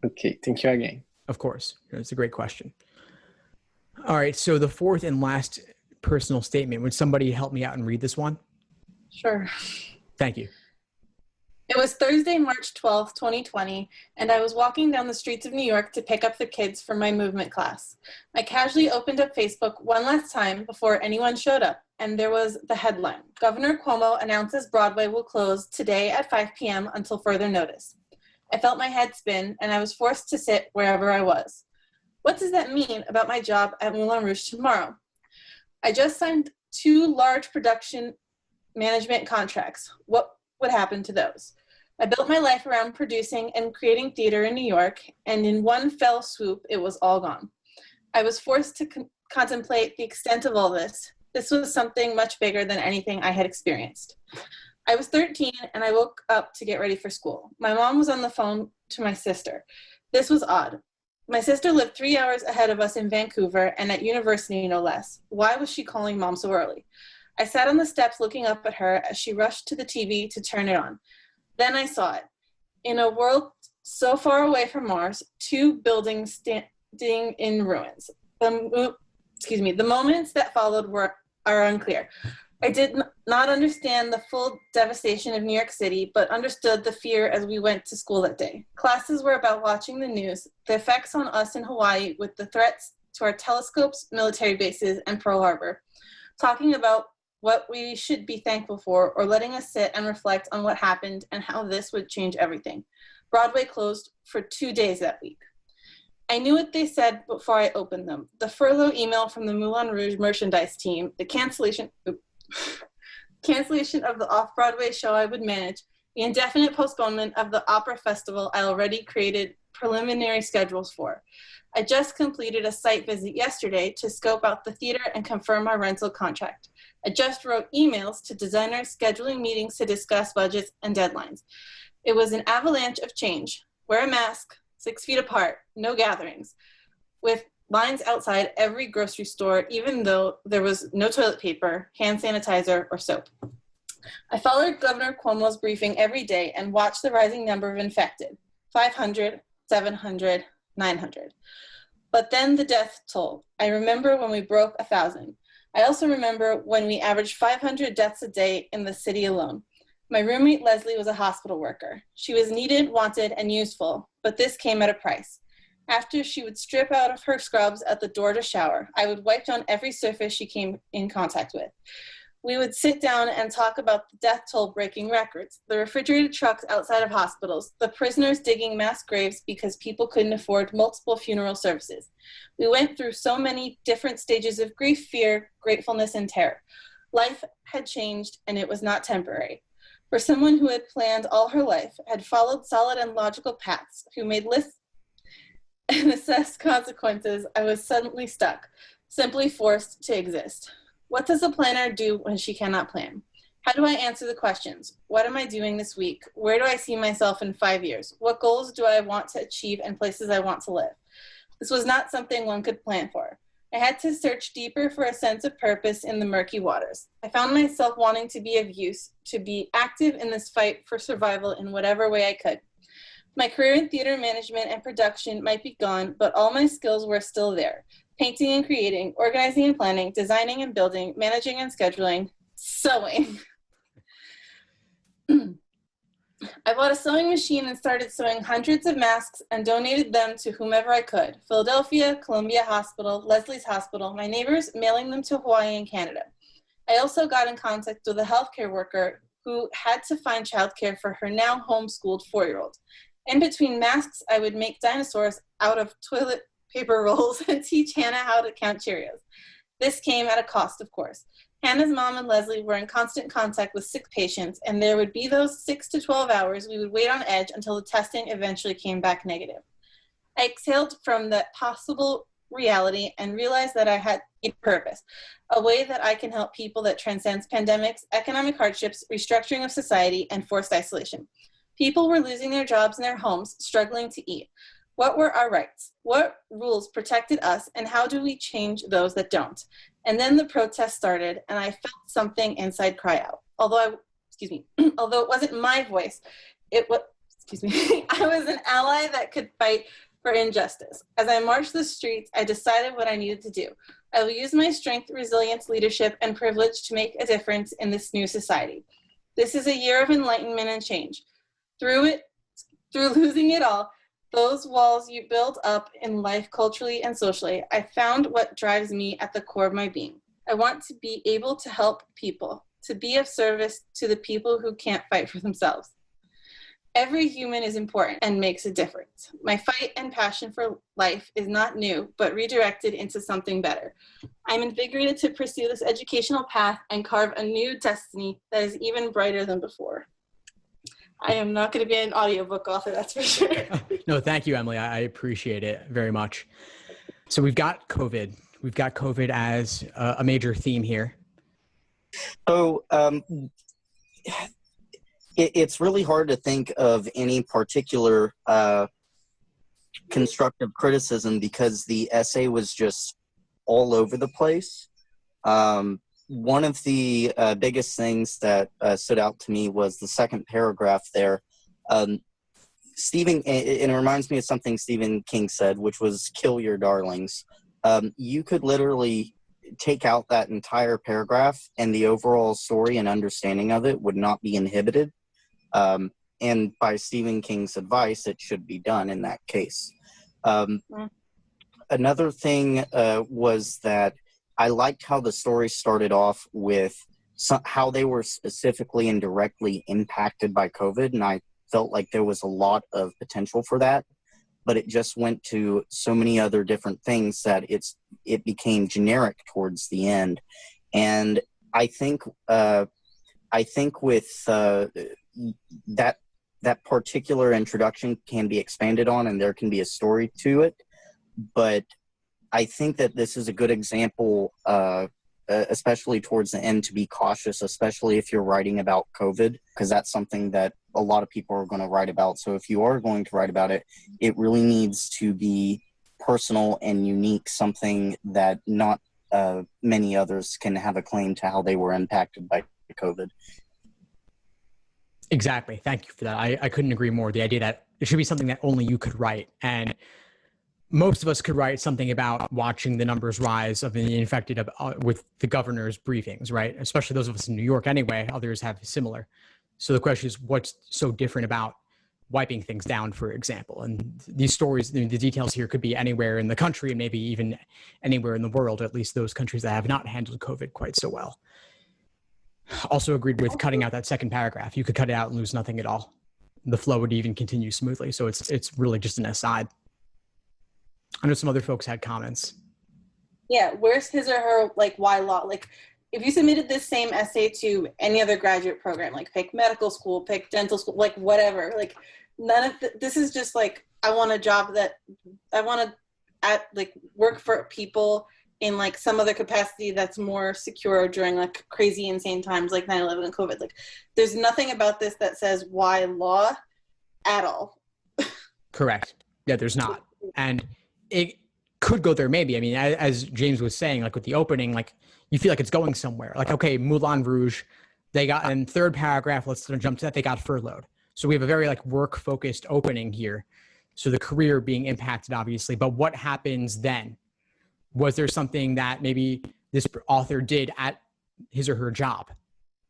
Okay, thank you again. Of course. It's a great question. All right. So the fourth and last personal statement, would somebody help me out and read this one? Sure. Thank you. It was Thursday, March 12th, 2020, and I was walking down the streets of New York to pick up the kids from my movement class. I casually opened up Facebook one last time before anyone showed up, and there was the headline: Governor Cuomo announces Broadway will close today at 5 p.m. until further notice. I felt my head spin, and I was forced to sit wherever I was. What does that mean about my job at Moulin Rouge tomorrow? I just signed 2 large production management contracts. What would happen to those? I built my life around producing and creating theater in New York, and in one fell swoop, it was all gone. I was forced to contemplate the extent of all this. This was something much bigger than anything I had experienced. I was 13, and I woke up to get ready for school. My mom was on the phone to my sister. This was odd. My sister lived 3 hours ahead of us in Vancouver and at university, no less. Why was she calling mom so early? I sat on the steps looking up at her as she rushed to the TV to turn it on. Then I saw it. In a world so far away from Mars, 2 buildings standing in ruins. The moments that followed are unclear. I did not understand the full devastation of New York City, but understood the fear as we went to school that day. Classes were about watching the news, the effects on us in Hawaii with the threats to our telescopes, military bases, and Pearl Harbor. Talking about what we should be thankful for, or letting us sit and reflect on what happened and how this would change everything. Broadway closed for 2 days that week. I knew what they said before I opened them. The furlough email from the Moulin Rouge merchandise team, the cancellation of the off-Broadway show I would manage, the indefinite postponement of the opera festival I already created preliminary schedules for. I just completed a site visit yesterday to scope out the theater and confirm our rental contract. I just wrote emails to designers scheduling meetings to discuss budgets and deadlines. It was an avalanche of change. Wear a mask, 6 feet apart, no gatherings, with lines outside every grocery store, even though there was no toilet paper, hand sanitizer, or soap. I followed Governor Cuomo's briefing every day and watched the rising number of infected, 500, 700, 900. But then the death toll. I remember when we broke 1,000. I also remember when we averaged 500 deaths a day in the city alone. My roommate Leslie was a hospital worker. She was needed, wanted, and useful, but this came at a price. After she would strip out of her scrubs at the door to shower, I would wipe down every surface she came in contact with. We would sit down and talk about the death toll breaking records, the refrigerated trucks outside of hospitals, the prisoners digging mass graves because people couldn't afford multiple funeral services. We went through so many different stages of grief, fear, gratefulness, and terror. Life had changed, and it was not temporary. For someone who had planned all her life, had followed solid and logical paths, who made lists and assessed consequences, I was suddenly stuck, simply forced to exist. What does a planner do when she cannot plan? How do I answer the questions? What am I doing this week? Where do I see myself in 5 years? What goals do I want to achieve and places I want to live? This was not something one could plan for. I had to search deeper for a sense of purpose in the murky waters. I found myself wanting to be of use, to be active in this fight for survival in whatever way I could. My career in theater management and production might be gone, but all my skills were still there. Painting and creating, organizing and planning, designing and building, managing and scheduling, sewing. I bought a sewing machine and started sewing hundreds of masks and donated them to whomever I could. Philadelphia, Columbia Hospital, Leslie's Hospital, my neighbors, mailing them to Hawaii and Canada. I also got in contact with a healthcare worker who had to find childcare for her now homeschooled 4-year-old. In between masks, I would make dinosaurs out of toilet paper rolls and teach Hannah how to count Cheerios. This came at a cost, of course. Hannah's mom and Leslie were in constant contact with sick patients, and there would be those 6 to 12 hours we would wait on edge until the testing eventually came back negative. I exhaled from that possible reality and realized that I had a purpose, a way that I can help people that transcends pandemics, economic hardships, restructuring of society, and forced isolation. People were losing their jobs and their homes, struggling to eat. What were our rights? What rules protected us, and how do we change those that don't? And then the protest started, and I felt something inside cry out. Although it wasn't my voice, it was, I was an ally that could fight for injustice. As I marched the streets, I decided what I needed to do. I will use my strength, resilience, leadership, and privilege to make a difference in this new society. This is a year of enlightenment and change. Through losing it all, those walls you build up in life culturally and socially, I found what drives me at the core of my being. I want to be able to help people, to be of service to the people who can't fight for themselves. Every human is important and makes a difference. My fight and passion for life is not new, but redirected into something better. I'm invigorated to pursue this educational path and carve a new destiny that is even brighter than before. I am not going to be an audiobook author, that's for sure. No, thank you, Emily. I appreciate it very much. So we've got COVID. We've got COVID as a major theme here. So it's really hard to think of any particular constructive criticism because the essay was just all over the place. One of the biggest things that stood out to me was the second paragraph there. Stephen, and it reminds me of something Stephen King said, which was "kill your darlings." You could literally take out that entire paragraph and the overall story and understanding of it would not be inhibited. And by Stephen King's advice, it should be done in that case. Another thing was that I liked how the story started off with how they were specifically and directly impacted by COVID, and I felt like there was a lot of potential for that, but it just went to so many other different things that it became generic towards the end. And I think with that particular introduction can be expanded on, and there can be a story to it, but I think that this is a good example, especially towards the end, to be cautious, especially if you're writing about COVID, because that's something that a lot of people are going to write about. So if you are going to write about it, it really needs to be personal and unique, something that not many others can have a claim to how they were impacted by COVID. Exactly. Thank you for that. I couldn't agree more. The idea that it should be something that only you could write. And most of us could write something about watching the numbers rise of the infected with the governor's briefings, right? Especially those of us in New York anyway. Others have similar. So the question is, what's so different about wiping things down, for example? And these stories, the details here could be anywhere in the country and maybe even anywhere in the world, at least those countries that have not handled COVID quite so well. Also agreed with cutting out that second paragraph. You could cut it out and lose nothing at all. The flow would even continue smoothly. So it's really just an aside. I know some other folks had comments. Yeah, where's his or her, like, why law? Like, if you submitted this same essay to any other graduate program, like pick medical school, pick dental school, like whatever, like none of this is just like, I want a job that I want to work for people in like some other capacity that's more secure during like crazy insane times like 9/11 and COVID. Like there's nothing about this that says why law at all. Correct. Yeah, there's not. And it could go there maybe. I mean, as James was saying, like with the opening, like you feel like it's going somewhere. Like, okay, Moulin Rouge, they got in third paragraph, let's jump to that, they got furloughed. So we have a very like work-focused opening here. So the career being impacted, obviously. But what happens then? Was there something that maybe this author did at his or her job?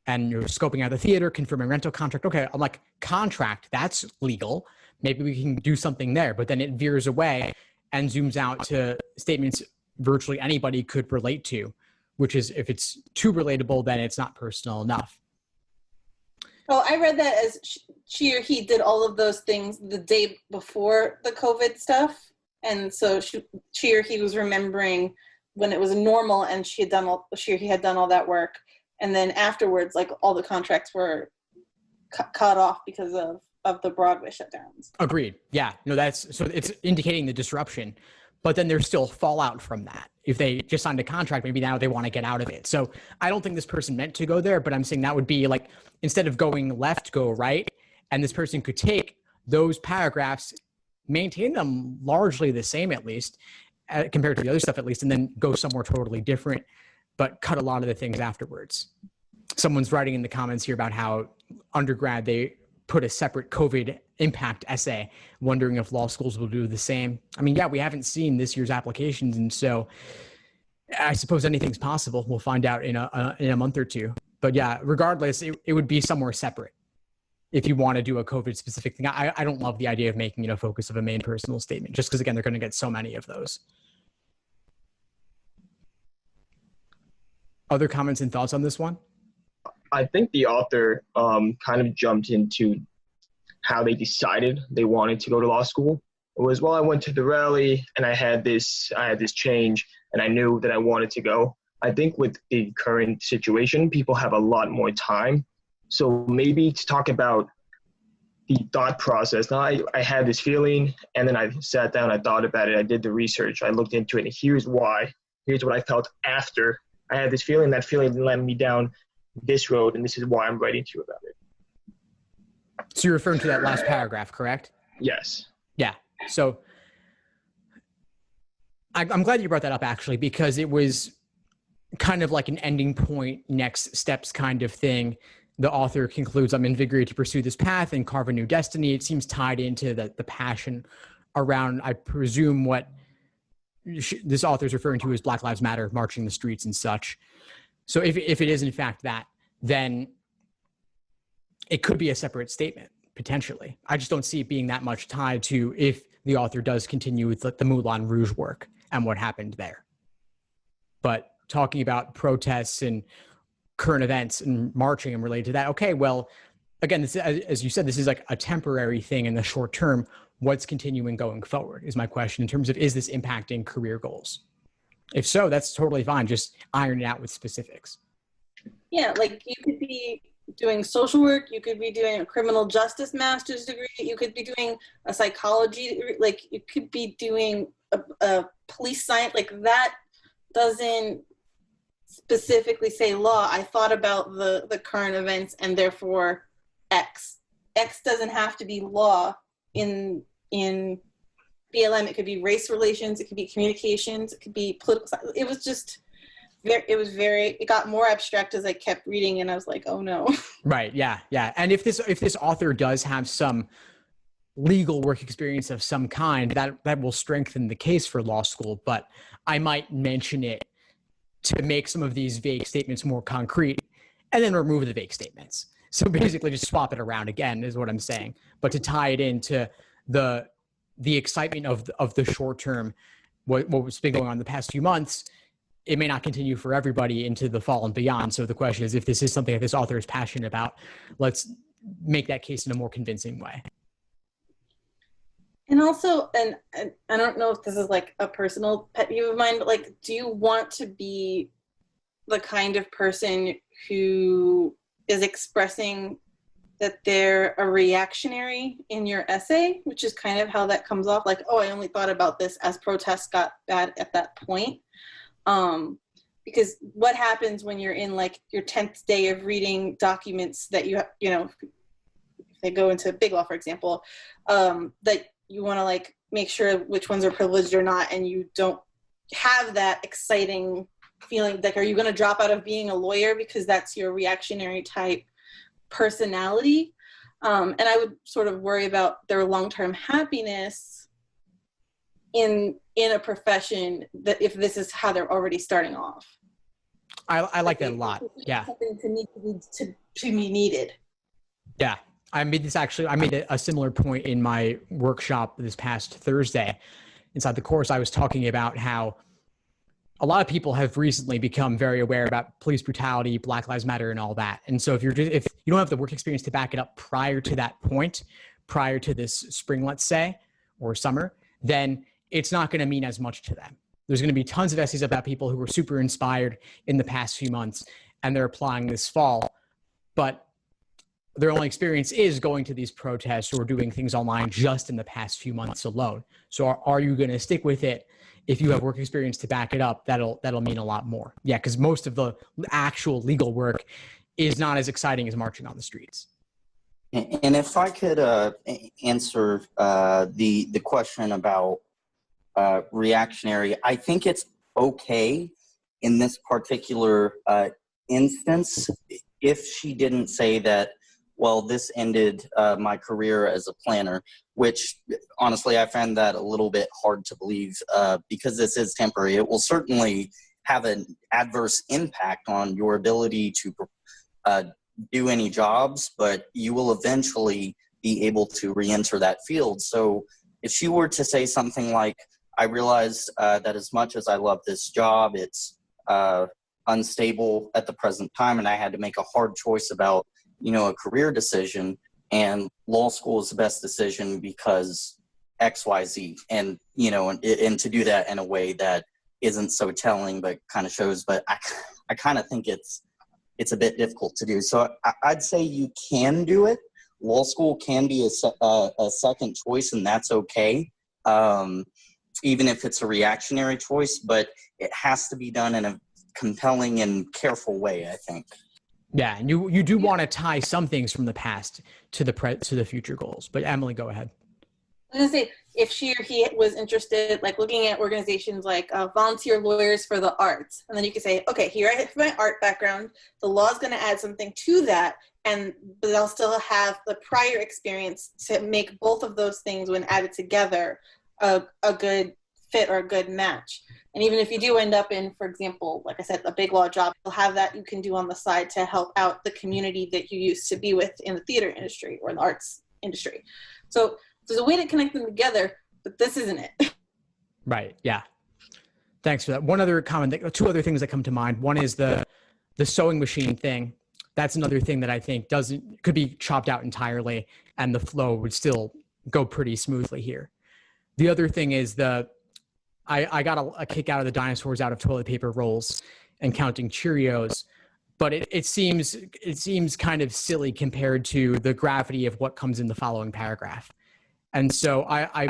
And you're scoping out the theater, confirming rental contract. Okay, I'm like, contract, that's legal. Maybe we can do something there. But then it veers away and zooms out to statements virtually anybody could relate to, which is if it's too relatable, then it's not personal enough. Oh, I read that as she or he did all of those things the day before the COVID stuff. And so she or he was remembering when it was normal and she or he had done all that work. And then afterwards, like all the contracts were cut off because of the Broadway shutdowns. Agreed. Yeah. No, so it's indicating the disruption, but then there's still fallout from that. If they just signed a contract, maybe now they want to get out of it. So I don't think this person meant to go there, but I'm saying that would be like, instead of going left, go right. And this person could take those paragraphs, maintain them largely the same, at least compared to the other stuff, at least, and then go somewhere totally different, but cut a lot of the things afterwards. Someone's writing in the comments here about how undergrad, they put a separate COVID impact essay, wondering if law schools will do the same. I mean, yeah, we haven't seen this year's applications, and so I suppose anything's possible. We'll find out in a month or two. But yeah, regardless, it would be somewhere separate if you want to do a COVID specific thing. I don't love the idea of making it a focus of a main personal statement, just because, again, they're going to get so many of those. Other comments and thoughts on this one? I think the author kind of jumped into how they decided they wanted to go to law school. It was, well, I went to the rally and I had this change and I knew that I wanted to go. I think with the current situation, people have a lot more time. So maybe to talk about the thought process. Now I had this feeling and then I sat down, I thought about it, I did the research, I looked into it, and here's why. Here's what I felt after I had this feeling. That feeling led me down this road, and this is why I'm writing to you about it. So you're referring to that last paragraph, correct? Yes. Yeah. So I'm glad you brought that up, actually, because it was kind of like an ending point, next steps kind of thing. The author concludes, I'm invigorated to pursue this path and carve a new destiny. It seems tied into the passion around, I presume, what this author is referring to as Black Lives Matter, marching the streets and such. So if it is in fact that, then it could be a separate statement, potentially. I just don't see it being that much tied to if the author does continue with the Moulin Rouge work and what happened there. But talking about protests and current events and marching and related to that, okay, well, again, this, as you said, this is like a temporary thing in the short term. What's continuing going forward is my question, in terms of, is this impacting career goals? If so, that's totally fine. Just iron it out with specifics. Yeah, like you could be doing social work, you could be doing a criminal justice master's degree, you could be doing a psychology, like you could be doing a police science, like that doesn't specifically say law. I thought about the current events and therefore X. X doesn't have to be law in BLM. It could be race relations, it could be communications, it could be political. It was just it got more abstract as I kept reading, and I was like, oh no. Right. Yeah. Yeah. And if this author does have some legal work experience of some kind, that will strengthen the case for law school. But I might mention it to make some of these vague statements more concrete, and then remove the vague statements. So basically just swap it around again is what I'm saying. But to tie it into the excitement of the short term, what's been going on the past few months, it may not continue for everybody into the fall and beyond. So the question is, if this is something that this author is passionate about, let's make that case in a more convincing way. And also, and I don't know if this is like a personal pet peeve of mine, but like, do you want to be the kind of person who is expressing that they're a reactionary in your essay, which is kind of how that comes off, like, oh, I only thought about this as protests got bad at that point. Because what happens when you're in like your 10th day of reading documents that you know, if they go into big law, for example, that you want to like make sure which ones are privileged or not, and you don't have that exciting feeling, like, are you going to drop out of being a lawyer because that's your reactionary type personality? And I would sort of worry about their long-term happiness in a profession that if this is how they're already starting off. I like that a lot. Yeah. Something to be needed. Yeah. I made a similar point in my workshop this past Thursday. Inside the course, I was talking about how a lot of people have recently become very aware about police brutality, Black Lives Matter, and all that. And so if you don't have the work experience to back it up prior to that point, prior to this spring, let's say, or summer, then it's not going to mean as much to them. There's going to be tons of essays about people who were super inspired in the past few months, and they're applying this fall, but their only experience is going to these protests or doing things online just in the past few months alone. So are you going to stick with it if you have work experience to back it up, that'll mean a lot more. Yeah, because most of the actual legal work is not as exciting as marching on the streets. And if I could answer the question about reactionary, I think it's okay in this particular instance if she didn't say that, well, this ended my career as a planner, which honestly I find that a little bit hard to believe because this is temporary. It will certainly have an adverse impact on your ability to do any jobs, but you will eventually be able to re-enter that field. So if she were to say something like, I realize that as much as I love this job, it's unstable at the present time, and I had to make a hard choice about, a career decision, and law school is the best decision because X, Y, Z. And, and to do that in a way that isn't so telling, but kind of shows, but I kind of think it's a bit difficult to do. So I'd say you can do it. Law school can be a second choice, and that's okay, even if it's a reactionary choice, but it has to be done in a compelling and careful way, I think. Yeah, and you do want to tie some things from the past to the future goals. But Emily, go ahead. I was gonna say, if she or he was interested, like looking at organizations like Volunteer Lawyers for the Arts, and then you could say, okay, here I have my art background. The law is going to add something to that, but I'll still have the prior experience to make both of those things, when added together, a good fit or a good match. And even if you do end up in, for example, like I said, a big law job, you'll have that you can do on the side to help out the community that you used to be with in the theater industry or in the arts industry. So there's a way to connect them together, but this isn't it. Right. Yeah. Thanks for that. One other comment, two other things that come to mind. One is the sewing machine thing. That's another thing that I think could be chopped out entirely, and the flow would still go pretty smoothly here. The other thing is I got a kick out of the dinosaurs out of toilet paper rolls and counting Cheerios, but it seems kind of silly compared to the gravity of what comes in the following paragraph. And so I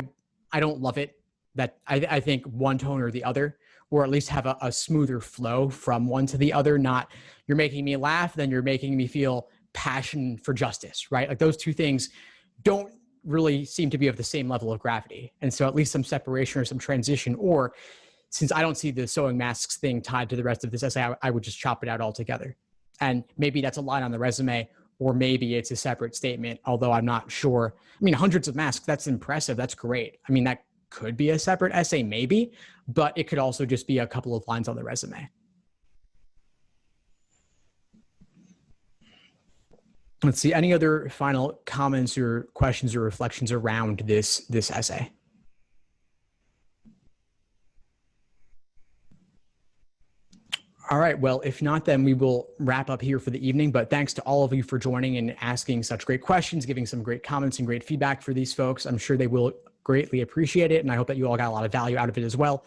don't love it that I think one tone or the other, or at least have a smoother flow from one to the other. Not you're making me laugh, then you're making me feel passion for justice, right? Like those two things don't really seem to be of the same level of gravity. And so at least some separation or some transition, or since I don't see the sewing masks thing tied to the rest of this essay, I would just chop it out altogether. And maybe that's a line on the resume, or maybe it's a separate statement, although I'm not sure. I mean, hundreds of masks, that's impressive. That's great. I mean, that could be a separate essay maybe, but it could also just be a couple of lines on the resume. Let's see, any other final comments or questions or reflections around this essay? All right, well, if not, then we will wrap up here for the evening, but thanks to all of you for joining and asking such great questions, giving some great comments and great feedback for these folks. I'm sure they will greatly appreciate it, and I hope that you all got a lot of value out of it as well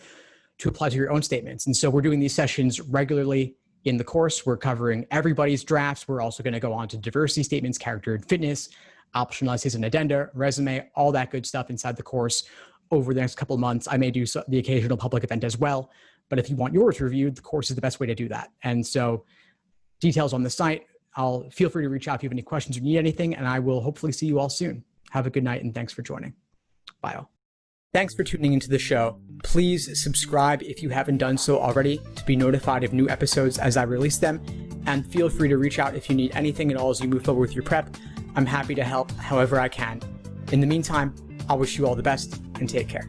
to apply to your own statements. And so we're doing these sessions regularly in the course. We're covering everybody's drafts. We're also going to go on to diversity statements, character and fitness, optional essays and addenda, resume, all that good stuff inside the course over the next couple of months. I may do the occasional public event as well, but if you want yours reviewed, the course is the best way to do that. And so details on the site. Feel free to reach out if you have any questions or need anything, and I will hopefully see you all soon. Have a good night, and thanks for joining. Bye all. Thanks for tuning into the show. Please subscribe if you haven't done so already to be notified of new episodes as I release them. And feel free to reach out if you need anything at all as you move forward with your prep. I'm happy to help however I can. In the meantime, I'll wish you all the best and take care.